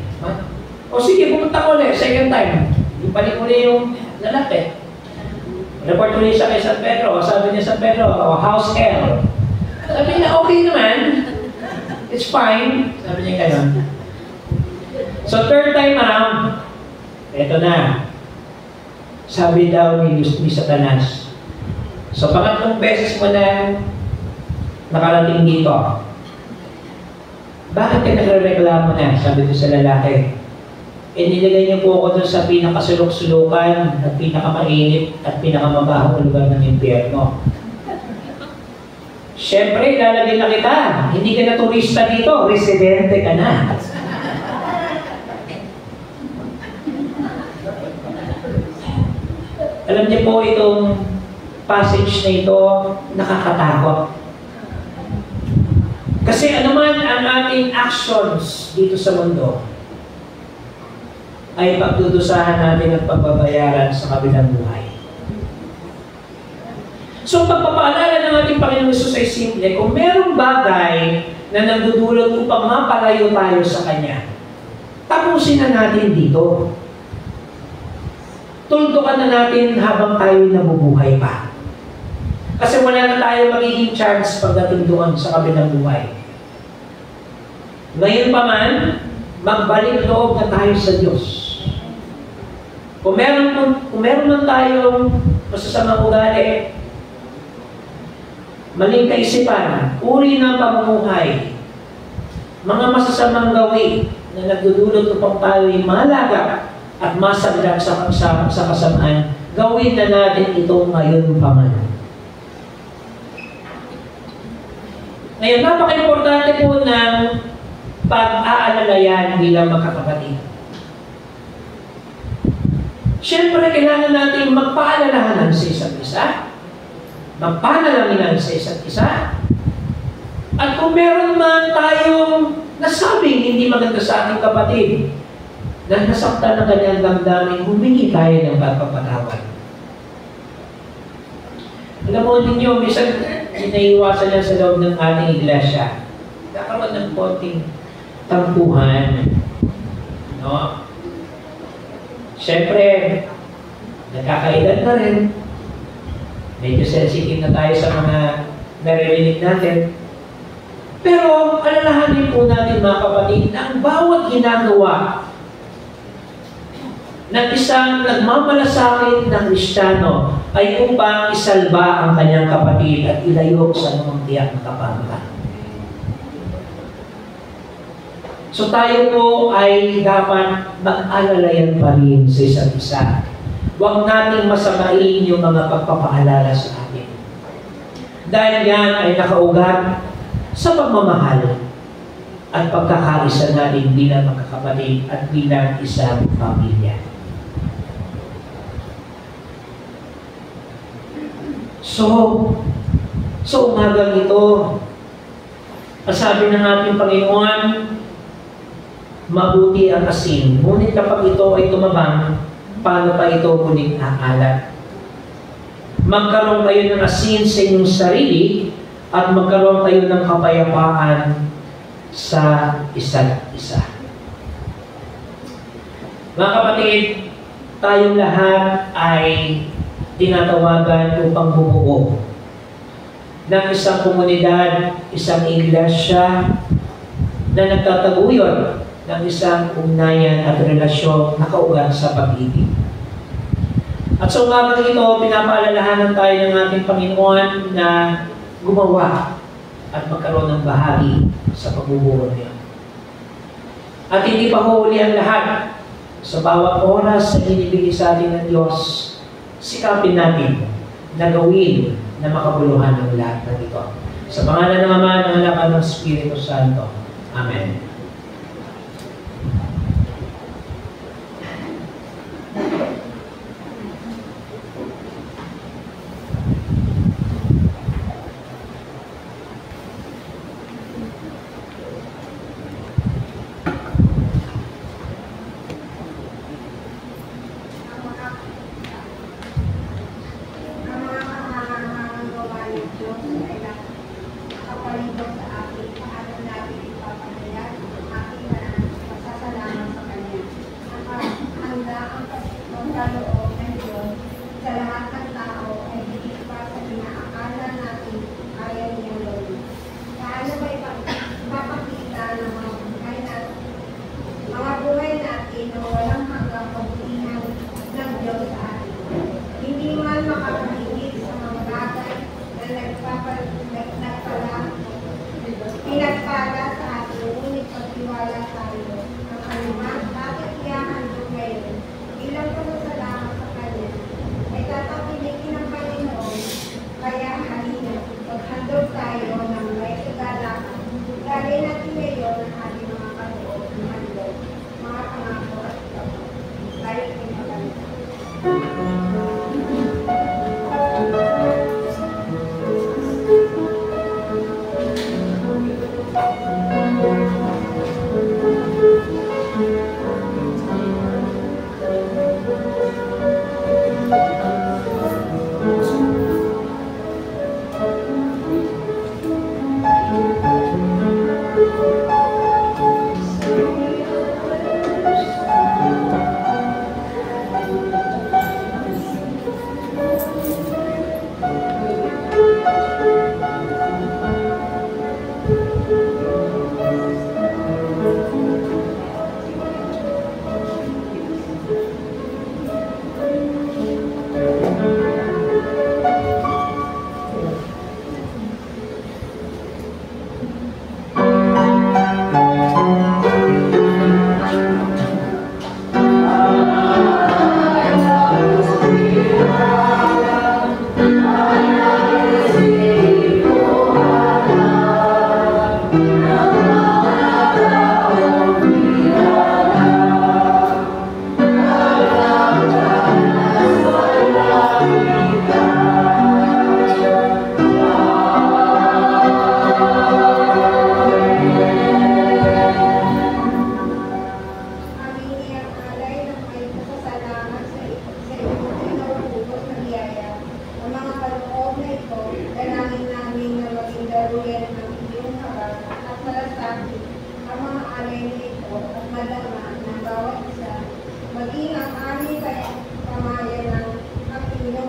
Sige, pumunta ko ulit, second time. Ibalik ulit yung lalaki. Report ulit siya kay San Pedro. Sabi niya San Pedro, how's hell? Sabi niya, okay naman. It's fine. Sabi niya gano'n. So third time around, eto na. Sabi daw ni Satanas, so pangatlong beses mo na nakarating dito. Bakit ka nagre-reklamo na? Sabi ko sa lalaki. Nilagay niyo po ako doon sa pinakasulok-sulukan at pinakamainit at pinakamabahong lugar ng impyerno. Siyempre, ilalagay na kita. Hindi ka na turista dito, residente ka na. Alam niyo po itong passage na ito, nakakatakot. Kasi anuman ang ating actions dito sa mundo, ay pagdudusahan natin at pagbabayaran sa kabilang buhay. So, pagpapaalala ng ating Panginoon Hesus ay simple. Kung merong bagay na nagdudulot upang mapalayo tayo sa Kanya, tapusin na natin dito. Tuldukan na natin habang tayo nabubuhay pa. Kasi wala na tayo magiging chance pagdating doon sa kabilang buhay. Ngayon pa man, magbalik loob na tayo sa Diyos. Kung meron man tayong masasamang ugali, maling kaisipan, uri ng pamumuhay, mga masasamang gawin na nagdudulot upang tayo'y malagak at masagdak sa kasamaan, gawin na natin ito ngayon pa man. Ngayon, napaka-importante po ng pag-aalalayan bilang magkakapatid. Siyempre, kailangan natin magpaalalahanan sa isa't isa, magpanalangin sa isa't isa, at kung meron man tayong nasabing hindi maganda sa ating kapatid, na nasaktan ng kanyang damdamin, humingi tayo ng pagpapatawad. Alam mo ninyo, minsan inaiwasan yan sa loob ng ating iglesia. Nakaroon ng konting tampuhan. No? Siyempre, nagkakaedad na rin. Medyo sensitive na tayo sa mga naririnig natin. Pero, alalahanin po natin mga kapatid na ang bawat ginagawa ng isang nagmamalasakit ng Kristiyano ay upang isalba ang kanyang kapatid at ilayo sa anumang tiyak na kapamakan. So tayo po ay dapat mag-alalayan pa rin sa isa't isa. Huwag nating masamain yung mga pagpapaalala sa atin. Dahil yan ay nakaugat sa pagmamahal at pagkakaisa natin bilang magkakapatid at bilang isang pamilya. So umagang ito, ang sabi ng ating Panginoon, mabuti ang asin. Ngunit kapag ito ay tumabang, paano pa ito muling aalat? Magkaroon kayo ng asin sa inyong sarili at magkaroon kayo ng kapayapaan sa isa't isa. Mga kapatid, tayong lahat ay tinatawagan upang bumuo ng isang komunidad, isang iglesia na nagtataguyod ng isang ugnayan at relasyon na kaugat sa pag-ibig. At sa umagang ito, pinapaalalahanan tayo ng ating Panginoon na gumawa at magkaroon ng bahagi sa pagbubuo niya. At hindi pa huli ang lahat. Sa bawat oras na inibigay sa atin ng Diyos, sikapin natin na gawin na makabuluhan ng lahat ng ito. Sa pangalan ng Ama, ng Anak, at ng Espiritu Santo. Amen. Kapalibot sa akin, paano natin ipapanayan ang aking maraming pasasalamat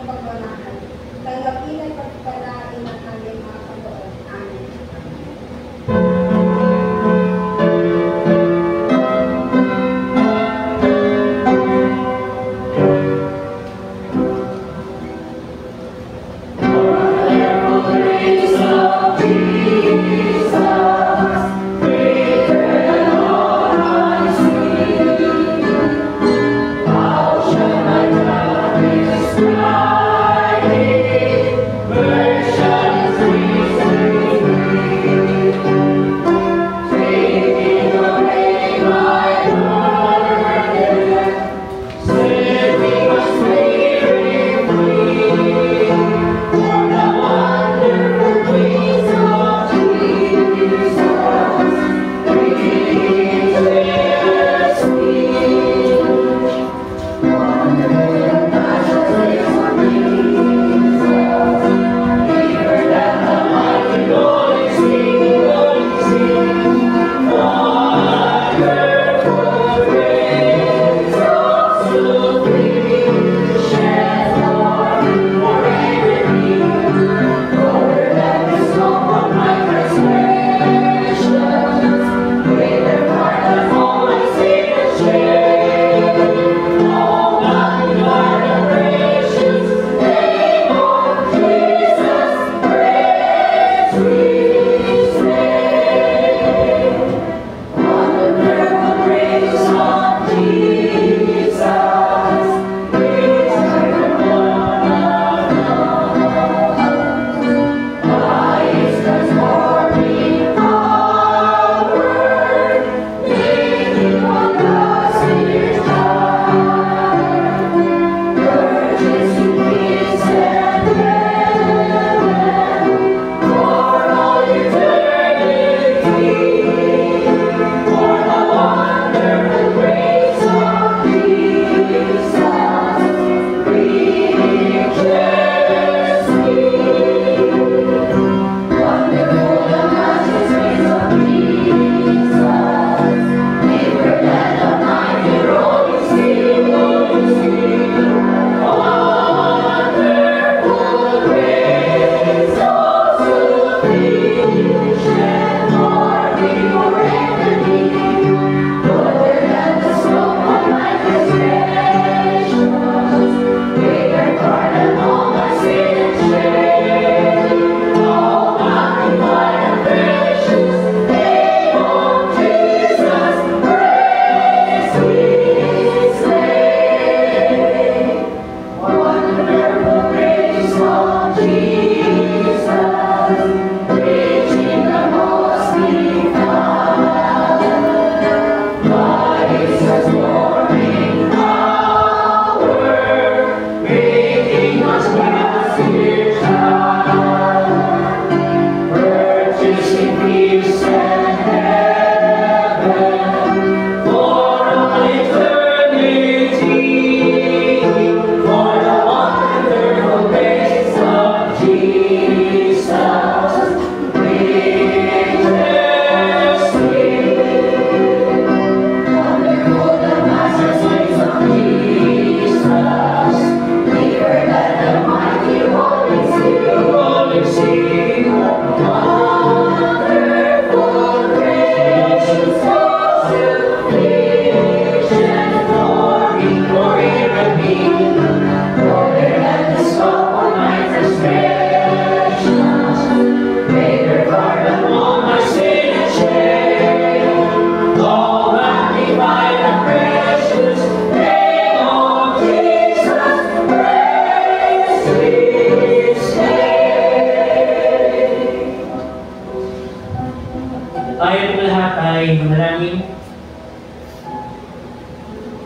pagmamahal. Tanggapin at pagpalain ng aming mga Panginoon. Amen.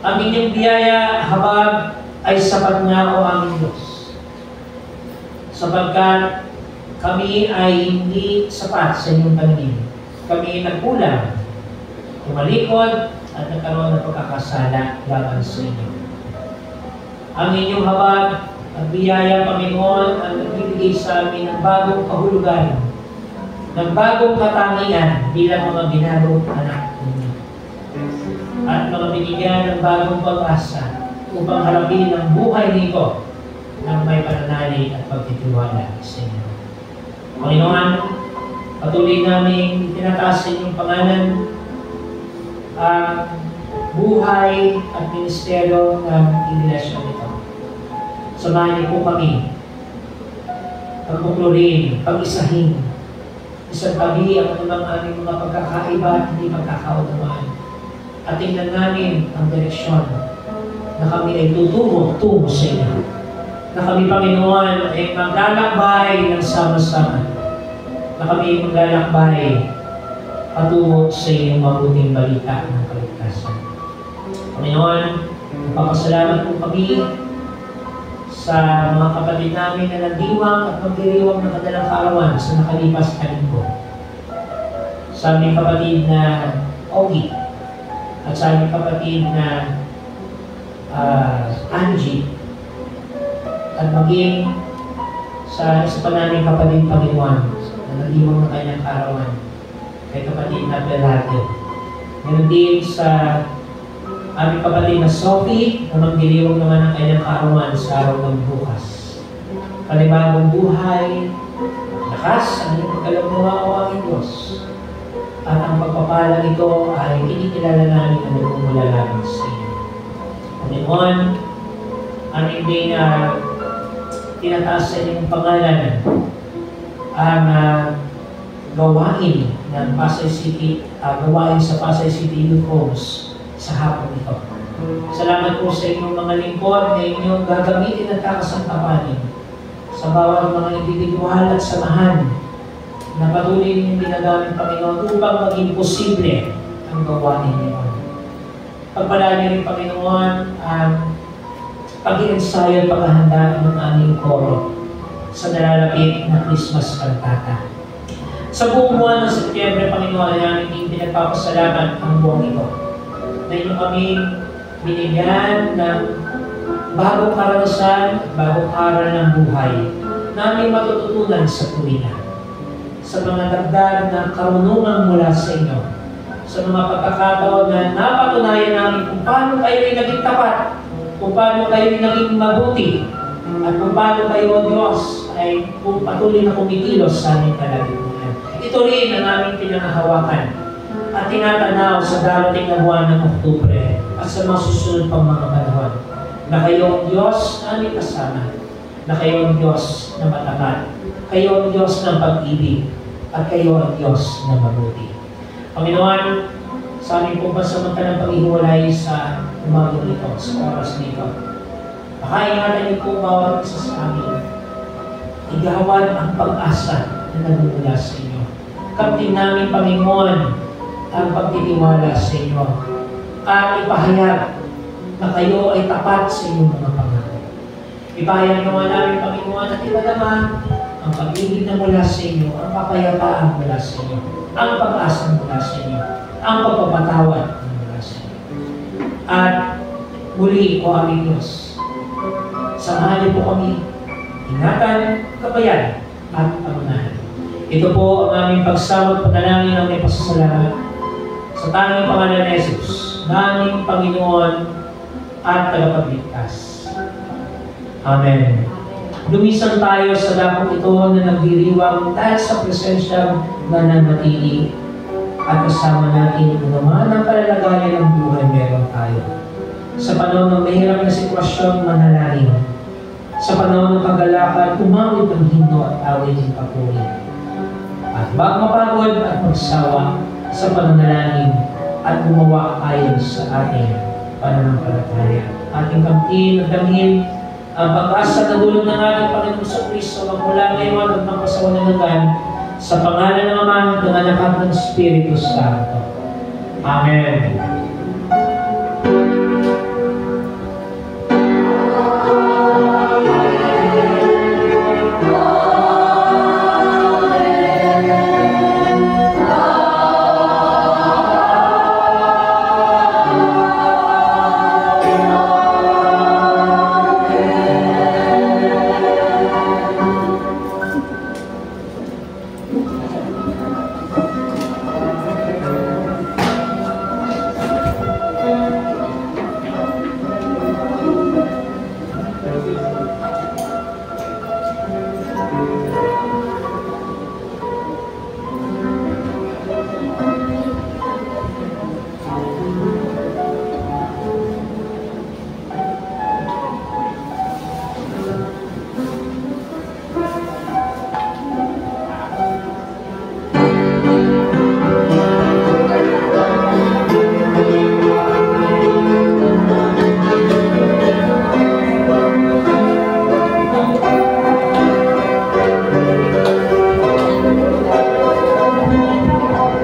Ang inyong biyaya habag ay sapat nga o aming Diyos. Sapagkat kami ay hindi sapat sa inyong paningin. Kami nagkulang, tumalikod, at nagkaroon ng pagkakasala laban sa inyo. Ang inyong habag at biyaya, Panginoon, ang nagbibigay sa amin ng bagong kahulugan, ng bagong katangian bilang mga ginagawang anak ninyo. At mga binigyan ng bagong pag-asa upang harapin ang buhay nito ng may pananalig at pagtitiwala sa inyo. Panginoon, patuloy namin itinataas sa inyong pangalan ang buhay at ministeryo ng iglesia nito. Samahan niyo po kami pagpuklurin, pag-isahin, isang tabi ang anumang aming mga pagkakaiba at hindi pagkakaunawaan. At tingnan namin ang direksyon na kami ay tungo sa inyo. Na kami, Panginoon, ay maglalakbay ng sama-sama. Na kami maglalakbay patungo sa inyong mabuting balita ng kaligtasan. Panginoon, magpapasalamat po kami sa mga kapatid namin na nagdiwang at magdiriwang ng kanilang kaarawan sa nakalipas na linggo. Sa aming kapatid na Ogie at sa aming kapatid na Angie at maging sa isa pa naming kapatid Panginoon na nagdiwang ng kanyang kaarawan kay kapatid na Beladio. Ngayon din sa aming kapatid na Sophie na magdiriwang naman ang kanyang kaarawan sa araw ng bukas. Panibagong buhay, lakas ang inyong pagkalamuha o aming Diyos. At ang pagpapala nito ay kinikilala namin na nagmumula lamang sa inyo. Panginoon, aming din tinataas sa inyong pangalan ang gawain ng Pasay City, gawain sa Pasay City Youth Homes sa hapon ito. Salamat po sa inyong mga lingkod na inyong gagamitin at kakasantapanin sa bawat mga individual at samahan na patuloy ninyong ginagamit, Panginoon, upang maging posible ang gawain niyo. Pagpalaan niyo rin, Panginoon, ang pag-iensayo at paghahanda ng aming koro sa nalalapit na Christmas kantata. Sa buong buwan ng Setyembre, Panginoon, ay aming pinagpapasalamat ang buong ito na inyo kami binigyan ng bagong karanasan at bagong aral ng buhay na aming matututunan sa tuwina. Sa mga dagdag na karunungan mula sa inyo, sa mga pagkakataon na napatunayan namin kung paano kayo ay naging tapat, kung paano kayo ay naging mabuti, at kung paano kayo, Diyos, ay patuloy na kumikilos sa aming kalagitnaan. Ito rin ang aming pinangahawakan at tinatanaw sa darating na buwan ng Oktubre at sa mga susunod pang mga panahon na kayo ang Diyos na aming kasama, na kayo ang Diyos na matapat, kayo ang Diyos ng pag-ibig, at kayo ang Diyos na mabuti. Panginoon, sa aming pong pansamantalang paghihiwalay sa umaga nito, sa oras nito, makaingatan niyo po bawat isa sa amin. Igawan ang pag-asa na nagmumula sa inyo. Kamtin namin, Panginoon, ang pagtitiwala sa inyo. At ipahayag na kayo ay tapat sa inyong mga pangako. Ipahayag naman namin, Panginoon, at ipadama ang pag-ibig na mula sa inyo, ang kapayapaan mula sa inyo, ang pag-asa mula sa inyo, ang pagpapatawad mula sa inyo. At muli po aming Diyos, samahan niyo po kami, ingatan, kabayan, at pamunahan. Ito po ang aming pagsama at panalangin ng may pasasalamat sa tanging pangalan ni Jesus, naming Panginoon at tagapagligtas. Amen. Lumisan tayo sa dakong ito na nagdiriwang dahil sa presensyang nananatili at kasama natin naman ang kalalagayan ng buhay meron tayo. Sa panahon ng mahirap na sitwasyon, manalangin. Sa panahon ng paglalakad, umawit ng himno at awit ng papuri. At bag mapagod at magsawa sa pananalangin at gumawa ayon sa ating pananampalataya. Ating kamtin at damhin ang pag-asa na dulong ng ating Panginoon sa Kristo magmula ngayon at magpasawalan sa pangalan ng Ama, ng Anak at ng Espiritu Santo. Amen.